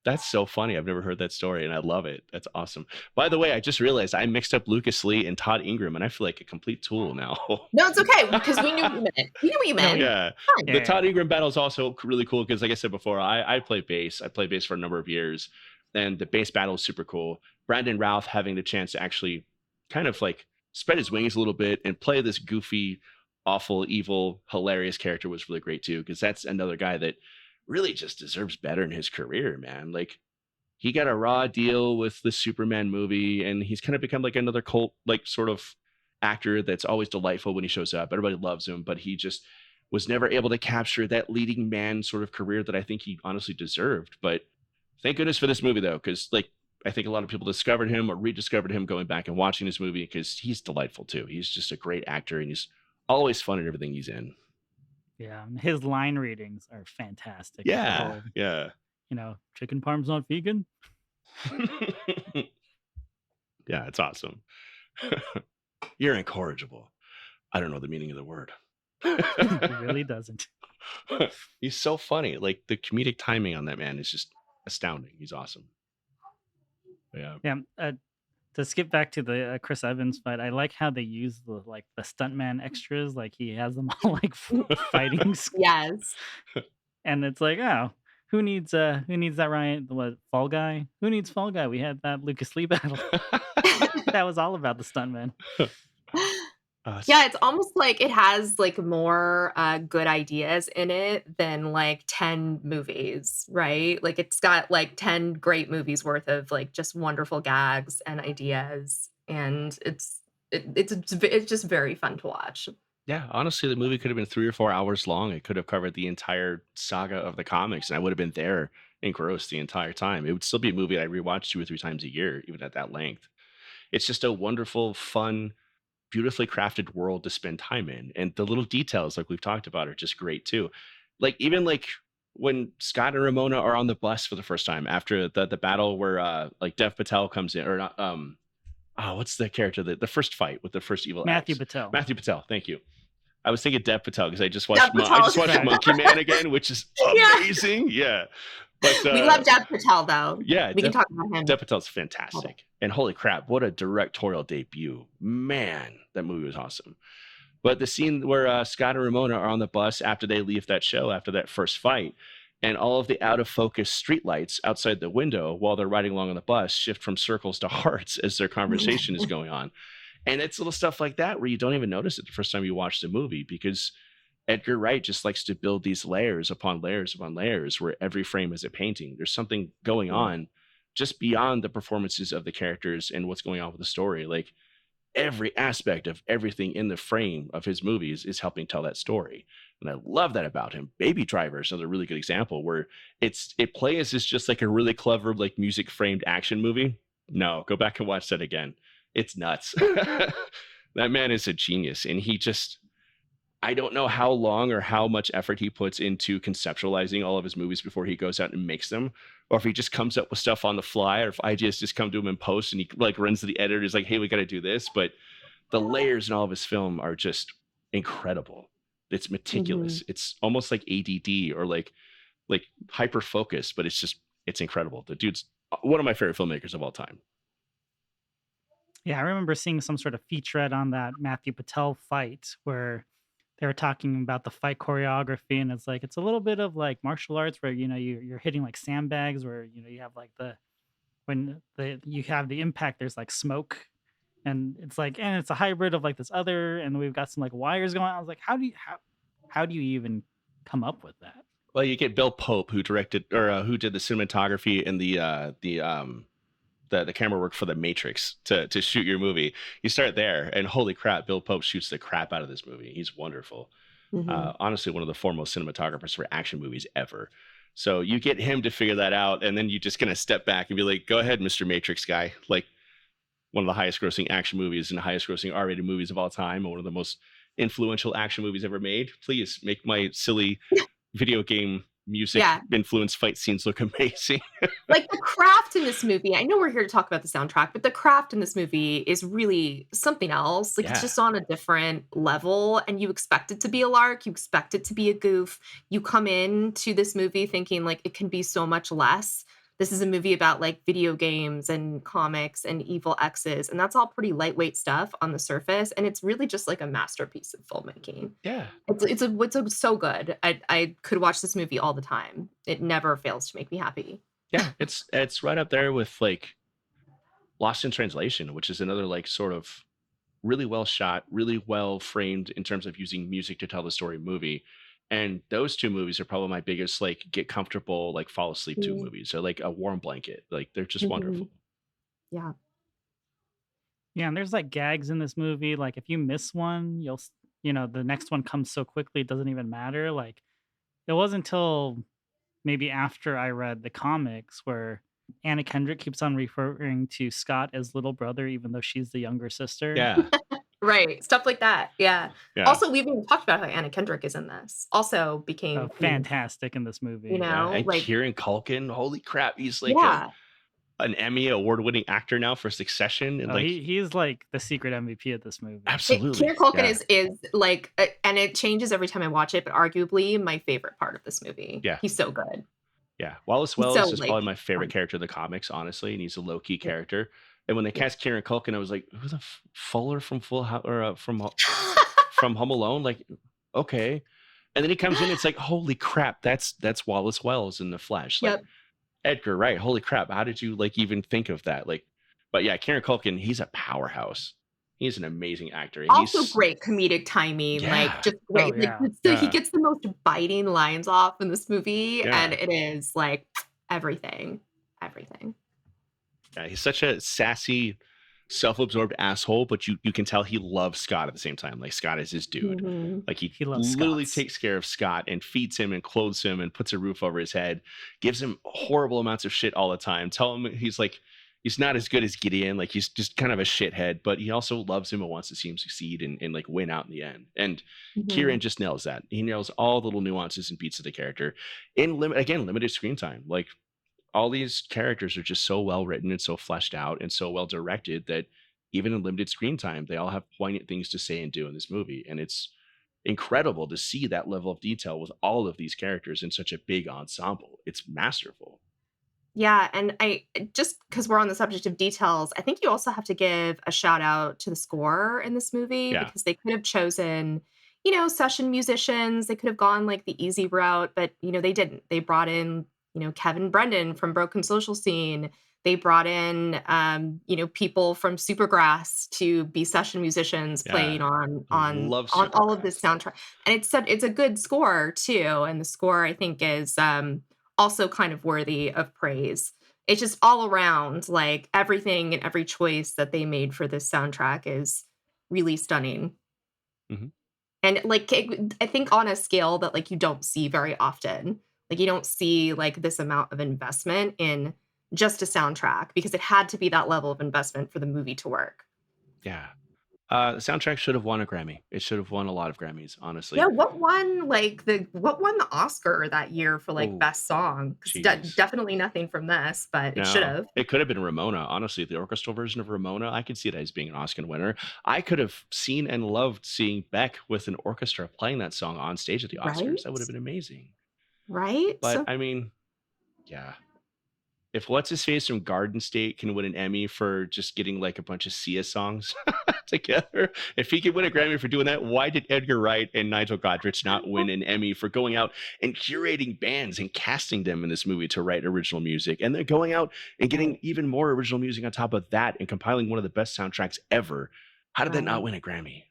that's so funny. I've never heard that story and I love it. That's awesome. By the way, I just realized I mixed up Lucas Lee and Todd Ingram, and I feel like a complete tool now. No, it's okay, because we knew what you meant. We knew what you meant. Yeah. The Todd Ingram battle is also really cool because, like I said before, I play bass. I played bass for a number of years, and the bass battle is super cool. Brandon Routh having the chance to actually kind of like spread his wings a little bit and play this goofy, awful, evil, hilarious character was really great too, because that's another guy that really just deserves better in his career, man. Like, he got a raw deal with the Superman movie, and he's kind of become like another cult, like sort of actor that's always delightful when he shows up. Everybody loves him, but he just was never able to capture that leading man sort of career that I think he honestly deserved. But thank goodness for this movie, though, because like I think a lot of people discovered him or rediscovered him going back and watching this movie, because he's delightful too. He's just a great actor, and he's always fun in everything he's in. Yeah, his line readings are fantastic. Yeah. You know, chicken parm's not vegan. Yeah, it's awesome. You're incorrigible. I don't know the meaning of the word. He really doesn't. He's so funny. Like, the comedic timing on that man is just astounding. He's awesome. Yeah. To skip back to the Chris Evans fight, I like how they use the stuntman extras. Like he has them all like fighting, Yes. and it's like, oh, who needs that Ryan? What Fall Guy? Who needs Fall Guy? We had that Lucas Lee battle. That was all about the stuntman. Yeah, it's almost like it has like more good ideas in it than like 10 movies, right? Like it's got like 10 great movies worth of like just wonderful gags and ideas, and it's just very fun to watch. Yeah, honestly, the movie could have been 3 or 4 hours long. It could have covered the entire saga of the comics, and I would have been there engrossed the entire time. It would still be a movie I rewatch 2 or 3 times a year, even at that length. It's just a wonderful, fun, beautifully crafted world to spend time in. And the little details, like we've talked about, are just great too. Like even like when Scott and Ramona are on the bus for the first time after the battle where like Dev Patel comes in, or not what's the character, the first fight with the first evil Matthew ex? Patel. Matthew Patel, thank you. I was thinking Dev Patel because I just Dev watched Patel is Monkey Man again, which is Yeah. amazing. Yeah. But We love Dev Patel though. yeah, We can talk about him. Dev Patel's fantastic. And holy crap, what a directorial debut. Man, that movie was awesome. But the scene where Scott and Ramona are on the bus after they leave that show, after that first fight, and all of the out of focus streetlights outside the window while they're riding along on the bus shift from circles to hearts as their conversation is going on. And it's little stuff like that where you don't even notice it the first time you watch the movie, because Edgar Wright just likes to build these layers upon layers upon layers where every frame is a painting. There's something going on just beyond the performances of the characters and what's going on with the story. Like every aspect of everything in the frame of his movies is helping tell that story. And I love that about him. Baby Driver is another really good example where it plays as just like a really clever, like music framed action movie. No, go back and watch that again. It's nuts. That man is a genius. And I don't know how long or how much effort he puts into conceptualizing all of his movies before he goes out and makes them, or if he just comes up with stuff on the fly, or if ideas just come to him in post and he like runs to the editor, is like, hey, we got to do this. But the layers in all of his film are just incredible. It's meticulous. It's almost like ADD or like hyper focused, but it's incredible. The dude's one of my favorite filmmakers of all time. Yeah, I remember seeing some sort of featurette on that Matthew Patel fight where they were talking about the fight choreography, and it's like it's a little bit of like martial arts where you're hitting like sandbags where you have like you have the impact, there's like smoke, and it's a hybrid of like this other, and we've got some like wires going on. I was like, how do you even come up with that? Well, you get Bill Pope, who directed or who did the cinematography and the camera work for The Matrix to shoot your movie. You start there, and holy crap, Bill Pope shoots the crap out of this movie. He's wonderful. Honestly, one of the foremost cinematographers for action movies ever. So you get him to figure that out, and then you just gonna step back and be like, go ahead, Mr. Matrix guy. Like one of the highest grossing action movies and the highest grossing R-rated movies of all time, and one of the most influential action movies ever made. Please make my silly video game music influenced fight scenes look amazing. Like the craft in this movie, I know we're here to talk about the soundtrack, but the craft in this movie is really something else. Like it's just on a different level, and you expect it to be a lark, you expect it to be a goof. You come into this movie thinking like it can be so much less. This is a movie about like video games and comics and evil exes, and that's all pretty lightweight stuff on the surface, and it's really just like a masterpiece of filmmaking. Yeah, it's so good. I could watch this movie all the time. It never fails to make me happy. Yeah, it's right up there with like Lost in Translation, which is another like sort of really well shot, really well framed in terms of using music to tell the story movie. And those two movies are probably my biggest like get comfortable, like fall asleep to movies. They're like a warm blanket. Like they're just wonderful. Yeah. Yeah, and there's like gags in this movie. Like if you miss one, the next one comes so quickly it doesn't even matter. Like it wasn't until maybe after I read the comics where Anna Kendrick keeps on referring to Scott as little brother, even though she's the younger sister. Yeah. Right. Stuff like that. Yeah. Also, we've even talked about how Anna Kendrick is in this. Also became fantastic in this movie. And like Kieran Culkin, holy crap, he's like an Emmy award-winning actor now for Succession, and he's like the secret MVP of this movie. Absolutely. Kieran Culkin is like, and it changes every time I watch it, but arguably my favorite part of this movie. Yeah, he's so good. Yeah, Wallace is probably my favorite character in the comics, honestly, and he's a low-key character. And when they Yeah. cast Kieran Culkin, I was like, who the Fuller from Full House or from Home Alone? Like, okay. And then he comes in, it's like, holy crap, that's Wallace Wells in the Flash. Like Yep. Edgar Wright, holy crap, how did you like even think of that? Like, but yeah, Kieran Culkin, he's a powerhouse. He's an amazing actor, and Also he's great comedic timing, like, yeah, just Oh great, like, yeah. so he yeah, gets the most biting lines off in this movie, and yeah. it is, like, everything, everything. Yeah, he's such a sassy, self-absorbed asshole, but you can tell he loves Scott at the same time. Like Scott is his dude. Mhm. Like he He loves literally Scots. takes care of Scott and feeds him and clothes him and puts a roof over his head, gives him horrible amounts of shit all the time. Tell him he's not as good as Gideon. Like he's just kind of a shithead, but he also loves him and wants to see him succeed and like win out in the end. And Kieran Mhm. just nails that. He nails all the little nuances and beats of the character in limited screen time. Like all these characters are just so well written and so fleshed out and so well directed that even in limited screen time, they all have poignant things to say and do in this movie. And it's incredible to see that level of detail with all of these characters in such a big ensemble. It's masterful. Yeah, and I just because 'cause we're on the subject of details, I think you also have to give a shout out to the score in this movie Yeah. because they could have chosen, session musicians. They could have gone, like, the easy route, but, they didn't. They brought in, Kevin Brendan from Broken Social Scene. They brought in, people from Supergrass to be session musicians playing Yeah. Love on all of this Supergrass. soundtrack, and it's a good score too, and the score I think is, also kind of worthy of praise. It's just all around, like, everything and every choice that they made for this soundtrack is really stunning. Mhm. And, like, I think on a scale that, like, you don't see very often. Like, you don't see, like, this amount of investment in just a soundtrack because it had to be that level of investment for the movie to work. Yeah. The soundtrack should have won a Grammy. It should have won a lot of Grammys, Yeah, honestly. what won the Oscar that year for, like, Oh, best song? 'Cause jeez. definitely nothing from this, but it No, should've. it could have been Ramona. Honestly, the orchestral version of Ramona, I could see that as being an Oscar winner. I could have seen and loved seeing Beck with an orchestra playing that song on stage at the Oscars. Right? That would have been amazing. Right? But I mean, yeah. If what's his face from Garden State can win an Emmy for just getting like a bunch of Sia songs together, if he could win a Grammy for doing that, why did Edgar Wright and Nigel Godrich not win an Emmy for going out and curating bands and casting them in this movie to write original music, and then going out and getting Right, even more original music on top of that and compiling one of the best soundtracks ever? How did that not right. win a Grammy?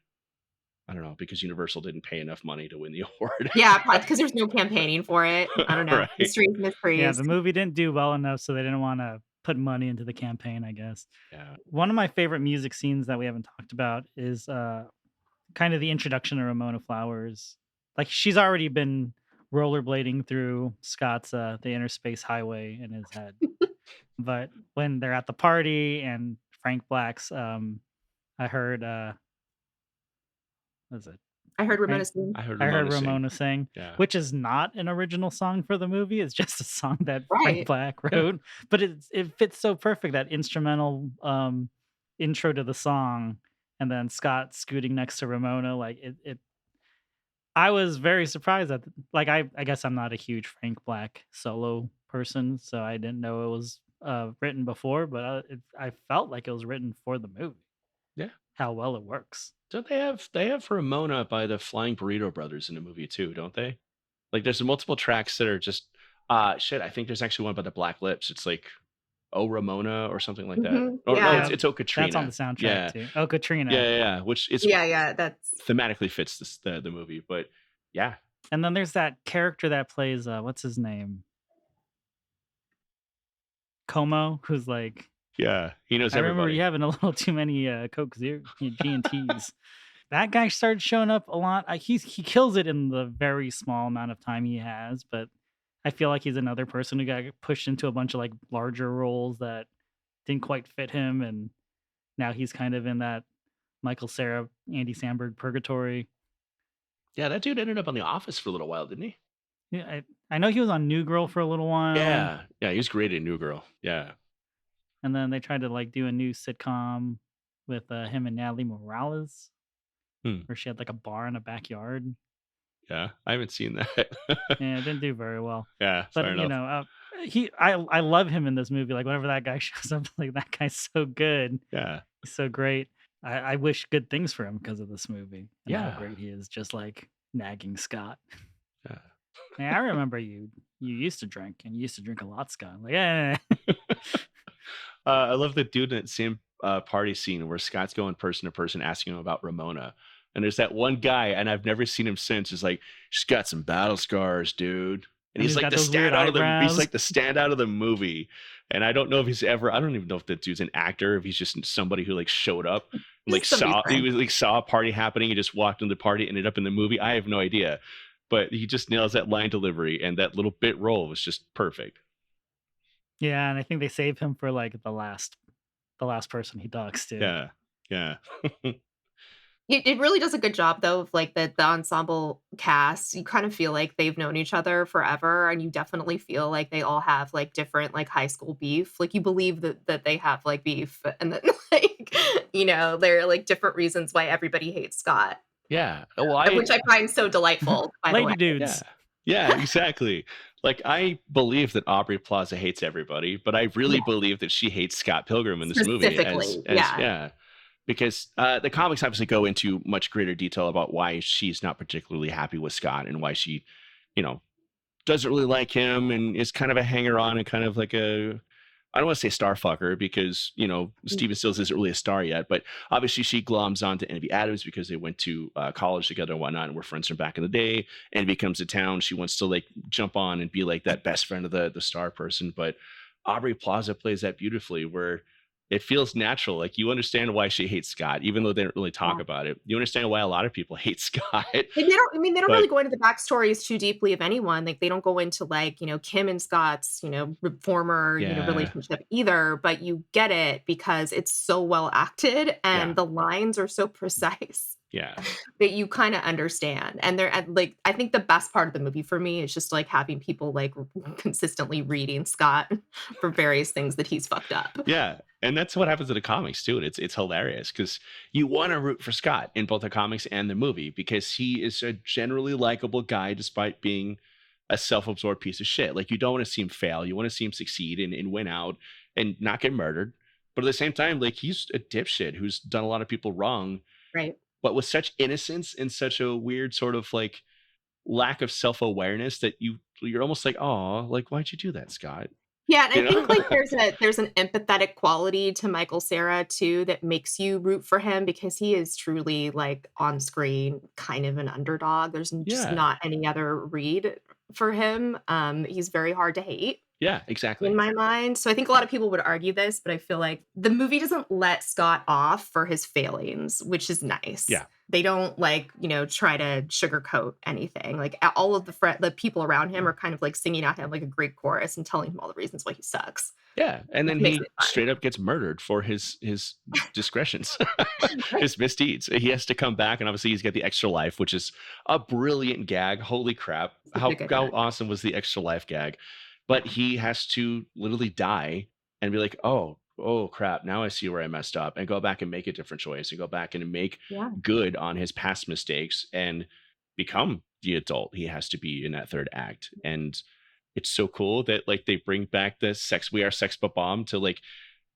I don't know, because Universal didn't pay enough money to win the award. Yeah, probably because there's no campaigning for it. I don't know. Right. Mysteries, Yeah, mysteries. the movie didn't do well enough, so they didn't want to put money into the campaign, I guess. Yeah. One of my favorite music scenes that we haven't talked about is kind of the introduction of Ramona Flowers. Like she's already been rollerblading through Scott's the interspace highway in his head. But when they're at the party and Frank Black's I heard what is it? I heard Frank Ramona sing. I heard I heard Ramona sing. Ramona sing, Yeah. which is not an original song for the movie. It's just a song that Frank Right. Black Yeah. wrote, but it fits so perfect, that instrumental intro to the song, and then Scott scooting next to Ramona. Like it I was very surprised that like I guess I'm not a huge Frank Black solo person, so I didn't know it was written before, but I felt like it was written for the movie. Yeah. How well it works. Don't they have Ramona by the Flying Burrito Brothers in the movie too, don't they? Like there's multiple tracks that are just shit, I think there's actually one by the Black Lips. It's like Oh Ramona or something like that. Or no, Yeah. Yeah, it's Oh that's on the Katrina. soundtrack Yeah. too. Oh, Yeah, Katrina. yeah, yeah. Which it's Yeah, yeah, that's thematically fits the movie. But yeah. And then there's that character that plays what's his name? Como, who's like, Yeah. He knows I remember everybody. you having a little too many Coke Zero G and T's. That guy started showing up a lot. He kills it in the very small amount of time he has, but I feel like he's another person who got pushed into a bunch of like larger roles that didn't quite fit him, and now he's kind of in that Michael Cera, Andy Samberg purgatory. Yeah, that dude ended up on The Office for a little while, didn't he? Yeah, I know he was on New Girl for a little while, Yeah. Yeah, he was great in New Girl. Yeah. and then they tried to like do a new sitcom with him and Natalie Morales, Hmm. where she had like a bar in a backyard. Yeah. I haven't seen that. Yeah, it didn't do very well. Yeah, fair But you enough. know, I love him in this movie. Like whenever that guy shows up, like that guy's so good. Yeah. He's so great. I wish good things for him because of this movie and how Yeah. great he is, just like nagging Scott. Yeah. Hey, I remember you used to drink and you used to drink a lot, Scott. I'm like, yeah. I love the dude in that same party scene where Scott's going person to person asking him about Ramona. And there's that one guy, and I've never seen him since. Is like, she's got some battle scars, dude. And And he's he's like got the those weird standout of the. He's eyebrows. like the standout of the movie. And I don't know if he's ever. I don't even know if that dude's an actor. If he's just somebody who like showed up, He's like somebody's saw he friend. was like saw a party happening and just walked into the party, ended up in the movie. I have no idea, but he just nails that line delivery, and that little bit role was just perfect. Yeah, and I think they save him for like the last person he talks to. Yeah, yeah, It really does a good job though of like the ensemble cast. You kind of feel like they've known each other forever, and you definitely feel like they all have like different like high school beef. Like you believe that they have like beef, and then like there are like different reasons why everybody hates Scott, yeah. Well, which I find so delightful. By the Lady way, yeah, dudes. yeah, exactly. Like I believe that Aubrey Plaza hates everybody, but I really yeah, believe that she hates Scott Pilgrim in this movie specifically, as yeah, yeah. Because the comics obviously go into much greater detail about why she's not particularly happy with Scott and why she, you know, doesn't really like him and is kind of a hanger on and kind of like a I don't want to say star fucker because Steven Stills isn't really a star yet, but obviously she gloms onto Envy Adams because they went to college together and whatnot, and were friends from back in the day. Envy comes to town, she wants to like jump on and be like that best friend of the star person, but Aubrey Plaza plays that beautifully, where it feels natural. Like you understand why she hates Scott, even though they don't really talk yeah. about it. You understand why a lot of people hate Scott, And they don't I mean, they don't but really go into the backstories too deeply of anyone, like, they don't go into, like, Kim and Scott's, former, yeah, relationship either, but you get it because it's so well acted yeah, and the lines are so precise yeah, that you kinda understand, and like, I think the best part of the movie for me is just, like, having people, like, consistently reading Scott for various things that he's fucked up. yeah. And that's what happens in the comics too. And it's hilarious because you want to root for Scott in both the comics and the movie because he is a generally likable guy despite being a self-absorbed piece of shit. Like you don't want to see him fail. You want to see him succeed and win out and not get murdered. But at the same time, like he's a dipshit who's done a lot of people wrong, Right. but with such innocence and such a weird sort of like lack of self-awareness that you're almost like, oh, like why'd you do that, Scott? Yeah, and I You think, like, know? there's an empathetic quality to Michael Cera too that makes you root for him because he is truly, like, on screen, kind of an underdog. There's just Yeah. not any other read for him. He's very hard to hate Yeah, in exactly. my mind. So I think a lot of people would argue this, but I feel like the movie doesn't let Scott off for his failings, which is nice. Yeah. They don't like, try to sugarcoat anything. Like all of the people around him are kind of like singing at him like a Greek chorus and telling him all the reasons why he sucks, Yeah, and which then makes he it fun. straight up gets murdered for his discretions, Right. his misdeeds. He has to come back, and obviously he's got the extra life, which is a brilliant gag. Holy crap! Such a How good how gag. awesome was the extra life gag? But Yeah. he has to literally die and be like, oh crap! Now I see where I messed up, and go back and make a different choice, and go back and make Yeah. good on his past mistakes, and become the adult he has to be in that third act. And it's so cool that like they bring back the sex we are sex but bomb to like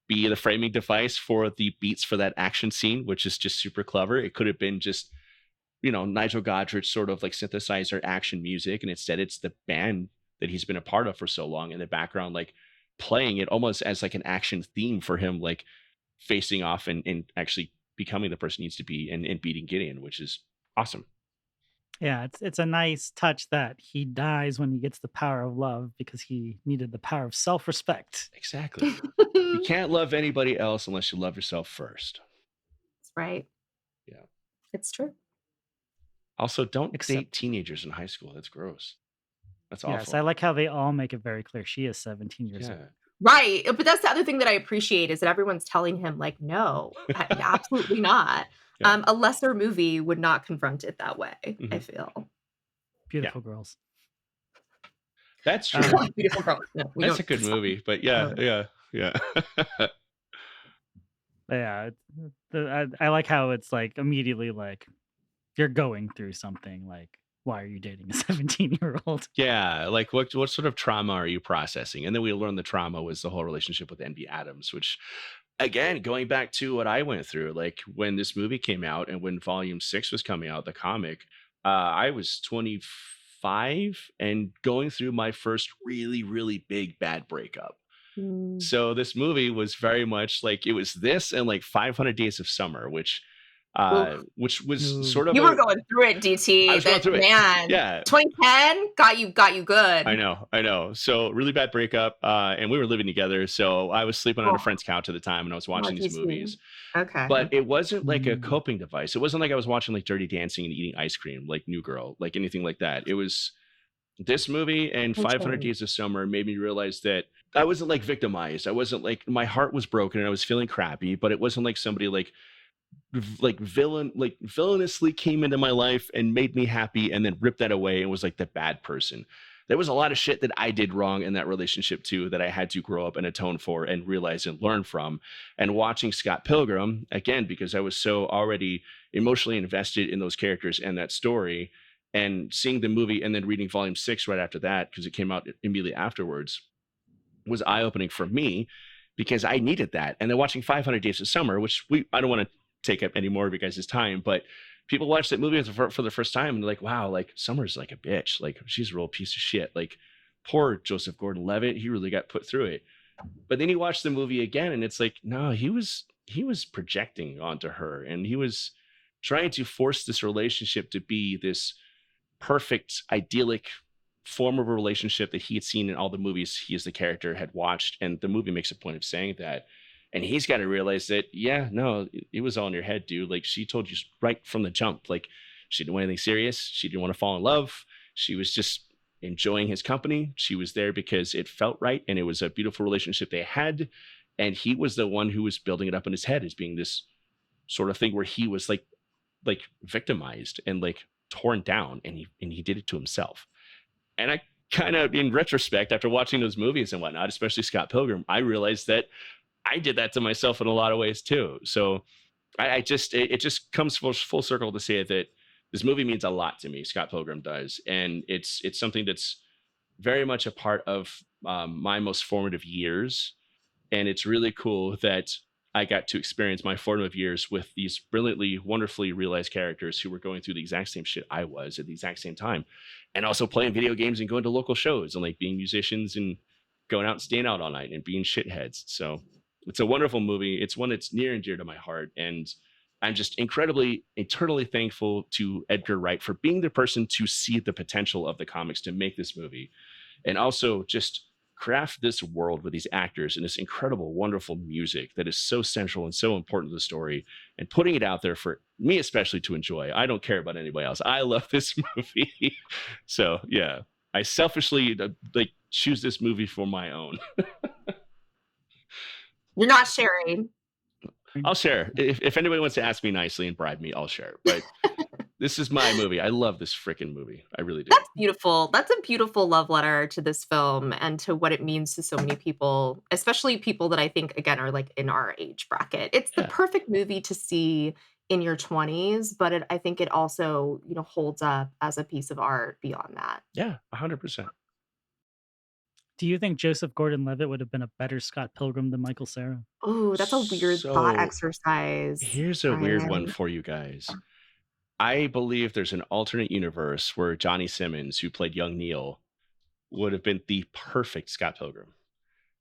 be the framing device for the beats for that action scene, which is just super clever. It could have been just Nigel Godrich sort of like synthesizer action music, and instead it's the band that he's been a part of for so long in the background, like playing it almost as like an action theme for him, like facing off and actually becoming the person he needs to be and beating Gideon, which is awesome. Yeah, it's a nice touch that he dies when he gets the power of love because he needed the power of self-respect. Exactly. You can't love anybody else unless you love yourself first. That's right. Yeah. It's true. Also, don't Except date teenagers in high school. That's gross. That's yes, I awful. like how they all make it very clear she is 17 years old. Yeah. Right, but that's the other thing that I appreciate is that everyone's telling him, like, "No, absolutely not." Yeah. A lesser movie would not confront it that way, I Hmm. feel. Yeah. Beautiful girls. That's true. Um, Beautiful girl. No, we That's a don't good movie. But yeah, oh, yeah, yeah. but yeah, I like how it's like immediately like you're going through something like why are you dating a 17-year-old? Yeah, like what sort of trauma are you processing? And then we learned the trauma was the whole relationship with Envy Adams, which again, going back to what I went through, like when this movie came out and when Volume 6 was coming out, the comic, I was 25 and going through my first really, really big bad breakup. Mm. So this movie was very much like it was this and like 500 Days of Summer, which Oof. was Ooh. sort of You were a going through it, I DT. was going That through it. man, Yeah, 2010 got you I good. know. So really bad breakup, and we were living together. So I was sleeping on a Oh, friend's couch at the time, and I was oh, watching these DT. movies. Okay. But it wasn't like a Mm. coping device. It wasn't like I was watching like Dirty Dancing and eating ice cream, like New Girl, like anything like that. It was this movie and 500 Interesting. Days of Summer made me realize that I wasn't like victimized. I wasn't like my heart was broken and I was feeling crappy, but it wasn't like somebody like villainously came into my life and made me happy and then ripped that away and was like the bad person. There was a lot of shit that I did wrong in that relationship too that I had to grow up and atone for and realize and learn from. And watching Scott Pilgrim again, because I was so already emotionally invested in those characters and that story, and seeing the movie and then reading Volume 6 right after that because it came out immediately afterwards was eye opening for me because I needed that. And then watching 500 Days of Summer, which I don't want to take up any more of you guys' time, but people watch that movie for the first time and they're like, wow, like Summer's like a bitch. Like she's a real piece of shit. Like poor Joseph Gordon-Levitt, he really got put through it. But then you watch the movie again and it's like, no, he was projecting onto her and he was trying to force this relationship to be this perfect, idyllic form of a relationship that he had seen in all the movies he as the character had watched. And the movie makes a point of saying that. And he's got to realize that, yeah, no, it was all in your head, dude. Like she told you right from the jump, like she didn't want anything serious. She didn't want to fall in love. She was just enjoying his company. She was there because it felt right. And it was a beautiful relationship they had. And he was the one who was building it up in his head as being this sort of thing where he was like victimized and like torn down and he did it to himself. And I kind of, in retrospect, after watching those movies and whatnot, especially Scott Pilgrim, I realized that I did that to myself in a lot of ways too. So it just comes full circle to say that this movie means a lot to me. Scott Pilgrim does, and it's something that's very much a part of my most formative years. And it's really cool that I got to experience my formative years with these brilliantly, wonderfully realized characters who were going through the exact same shit I was at the exact same time. And also playing video games and going to local shows and like being musicians and going out and staying out all night and being shitheads. So it's a wonderful movie. It's one that's near and dear to my heart. And I'm just incredibly, eternally thankful to Edgar Wright for being the person to see the potential of the comics to make this movie. And also just craft this world with these actors and this incredible, wonderful music that is so central and so important to the story, and putting it out there for me, especially to enjoy. I don't care about anybody else. I love this movie. So yeah, I selfishly like choose this movie for my own. You're not sharing. I'll share. If anybody wants to ask me nicely and bribe me, I'll share. But this is my movie. I love this freaking movie. I really do. That's beautiful. That's a beautiful love letter to this film and to what it means to so many people, especially people that I think, again, are like in our age bracket. It's the Yeah. perfect movie to see in your 20s, but I think it also, holds up as a piece of art beyond that. Yeah, 100%. Do you think Joseph Gordon-Levitt would have been a better Scott Pilgrim than Michael Cera? Oh, that's a weird thought exercise, Here's a weird one Ryan. for you guys. I believe there's an alternate universe where Johnny Simmons, who played young Neil, would have been the perfect Scott Pilgrim.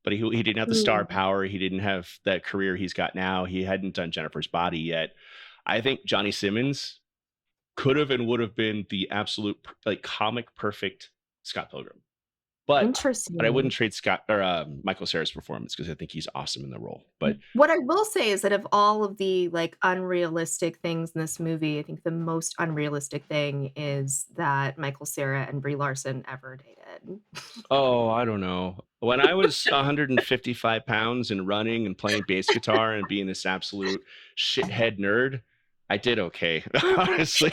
But he didn't have the star power. He didn't have that career he's got now. He hadn't done Jennifer's Body yet. I think Johnny Simmons could have and would have been the absolute like comic perfect Scott Pilgrim. But Interesting. I wouldn't trade Michael Cera's performance because I think he's awesome in the role. But what I will say is that of all of the like unrealistic things in this movie, I think the most unrealistic thing is that Michael Cera and Brie Larson ever dated. oh, I don't know. When I was 155 pounds and running and playing bass guitar and being this absolute shithead nerd, I did okay. Honestly,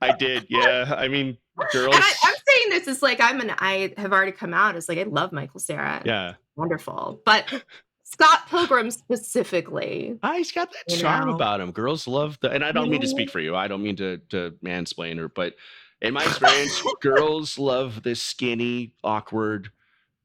I did. Yeah. I mean, girls. And I'm saying this is like I have already come out as like I love Michael Cera. Yeah. Wonderful. But Scott Pilgrim specifically. He's got that charm about him. Girls love and I don't mean to speak for you. I don't mean to mansplain her, but In my experience, girls love this skinny, awkward,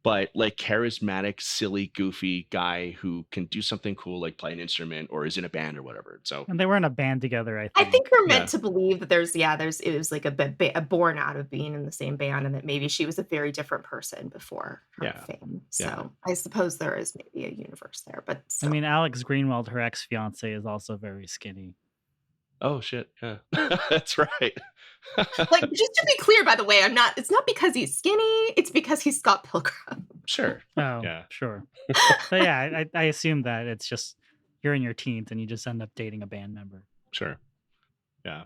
but like charismatic, silly, goofy guy who can do something cool, like play an instrument or is in a band or whatever. So And they were in a band together, I I think. think we're yeah, meant to believe that it was like born out of being in the same band, and that maybe she was a very different person before her yeah, fame. yeah. So I suppose there is maybe a universe there, but I still. mean, Alex Greenwald, her ex-fiance, is also very skinny. Oh shit, yeah, that's right. Like, just to be clear, by the way, it's not because he's skinny, it's because he's Scott Pilgrim. Sure. Oh, Yeah, sure. But yeah, I assume that it's just you're in your teens and you just end up dating a band member. sure. Yeah.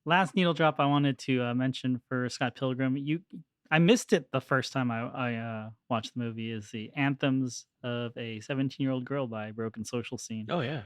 Last needle drop I wanted to mention for Scott Pilgrim. I missed it the first time I watched the movie. Is the Anthems of a 17-year-old girl by Broken Social Scene, Oh yeah.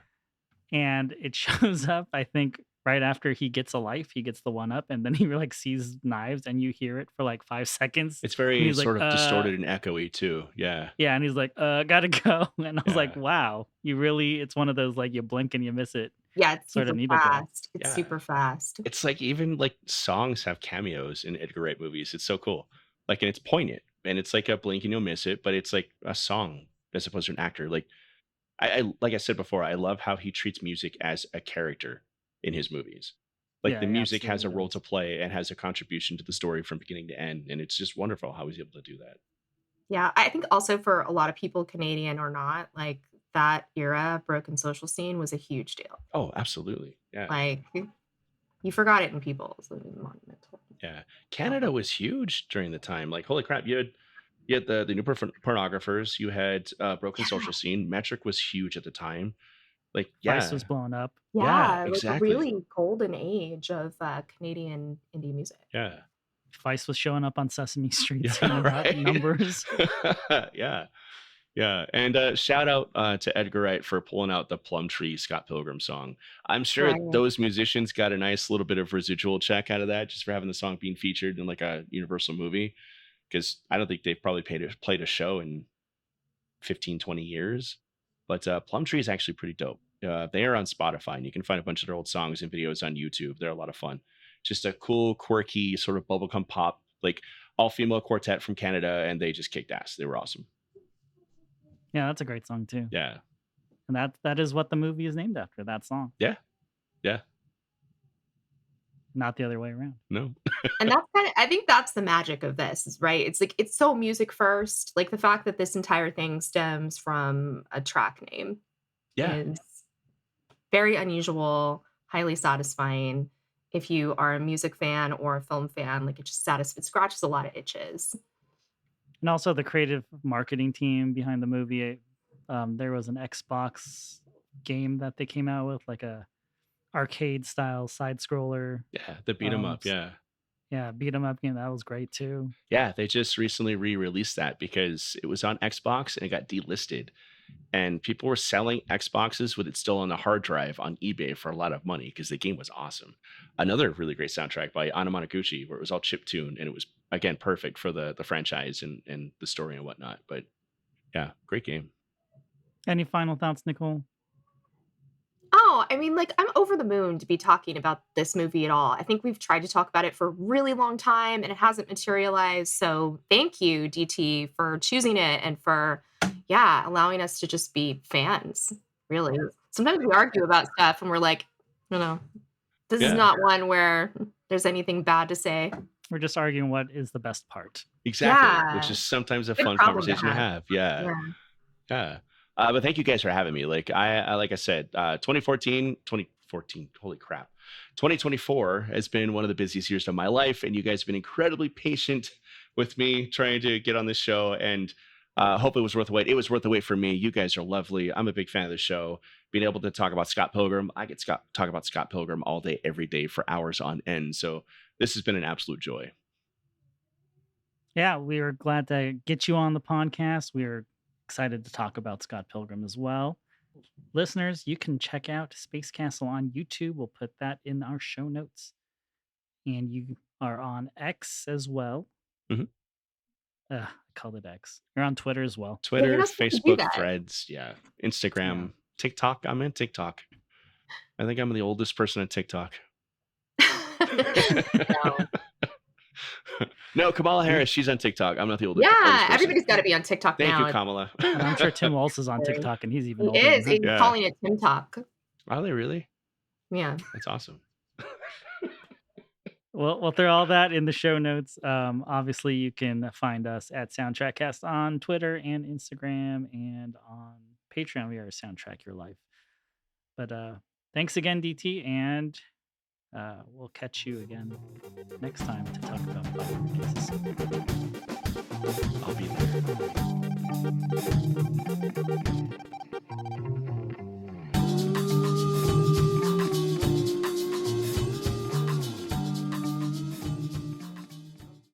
and it shows up. I think right after he gets a life, he gets the one up, and then he like sees knives, and you hear it for like 5 seconds, It's and very he's like, sort of distorted and echoey too. Yeah. yeah, and he's like, gotta go, and I was like, Yeah. wow, it's one of those like you blink and you miss it Yeah, it's sort of super needle drop. fast. It's Yeah. super fast. It's like even like songs have cameos in Edgar Wright movies. It's so cool. Like, and it's poignant, and it's like a blink and you'll miss it, but it's like a song as opposed to an actor. Like I like I said before, I love how he treats music as a character in his movies. Like Yeah, the he music has a absolutely role does. to play and has a contribution to the story from beginning to end, and it's just wonderful how he's able to do that. Yeah, I think also for a lot of people, Canadian or not, like, that era, Broken Social Scene was a huge deal. Oh, absolutely. Yeah. Like, you forgot it in people's monumental. Yeah. Canada was huge during the time. Like, holy crap, you had the new pornographers, you had Broken Yeah. Social Scene, Metric was huge at the time. Like, Vice yeah, was blowing up. yeah, Yeah, like a exactly. really golden age of, Canadian indie music. Yeah. Vice was showing up on Sesame Street Yeah, soon about right. numbers. Yeah. Yeah. And shout out to Edgar Wright for pulling out the Plum Tree Scott Pilgrim song. I'm sure Right. those musicians got a nice little bit of residual check out of that just for having the song being featured in like a Universal movie. Because I don't think they've probably played a show in 15, 20 years. But Plum Tree is actually pretty dope. They are on Spotify, and you can find a bunch of their old songs and videos on YouTube. They're a lot of fun. Just a cool, quirky sort of bubblegum pop, like all female quartet from Canada, and they just kicked ass. They were awesome. Yeah, that's a great song too. Yeah. And that is what the movie is named after, that song. Yeah. Yeah. Not the other way around. No. And I think that's the magic of this, is right? It's like, it's so music first. Like, the fact that this entire thing stems from a track name Yeah. is very unusual, highly satisfying. If you are a music fan or a film fan, like, it scratches a lot of itches. And also the creative marketing team behind the movie. There was an Xbox game that they came out with, like a arcade style side scroller. Yeah. The beat 'em up. Yeah. Yeah, beat 'em up game. That was great too. Yeah. They just recently re-released that because it was on Xbox and it got delisted. And people were selling Xboxes with it still on the hard drive on eBay for a lot of money because the game was awesome. Another really great soundtrack by Anamanaguchi, where it was all chiptune and it was again perfect for the franchise and the story and whatnot. But yeah, great game. Any final thoughts, Nicole? Oh, I mean, like, I'm over the moon to be talking about this movie at all. I think we've tried to talk about it for a really long time and it hasn't materialized. So thank you, DT, for choosing it and for, allowing us to just be fans, really. Sometimes we argue about stuff and we're like, this is not one where there's anything bad to say. We're just arguing what is the best part. Exactly. Which is sometimes a Good fun problem to conversation to have. Yeah. Yeah. But thank you guys for having me. Like I said, 2014, holy crap. 2024 has been one of the busiest years of my life, and you guys have been incredibly patient with me trying to get on this show, and hope it was worth the wait. It was worth the wait for me. You guys are lovely. I'm a big fan of the show. Being able to talk about Scott Pilgrim, I get talk about Scott Pilgrim all day, every day for hours on end. So this has been an absolute joy. Yeah, we are glad to get you on the podcast. We are excited to talk about Scott Pilgrim as well. Listeners, you can check out Space Castle on YouTube. We'll put that in our show notes. And you are on X as well. Mm-hmm. I called it X. You're on Twitter as well. Twitter, Facebook, Threads, Instagram, TikTok. I'm in TikTok. I think I'm the oldest person on TikTok. No. No, Kamala And, Harris, she's on TikTok. I'm not the oldest Yeah, person. everybody's got to be on TikTok Thank you, now. Kamala. and I'm sure Tim Waltz is on TikTok, and he's even He older is. than He's her. calling it Tim Talk. Are they really? Yeah. That's awesome. We'll throw all that in the show notes. Obviously, you can find us at SoundtrackCast on Twitter and Instagram, and on Patreon. We are Soundtrack Your Life. But thanks again, DT, and we'll catch you again next time to talk about Five Cases. I'll be there.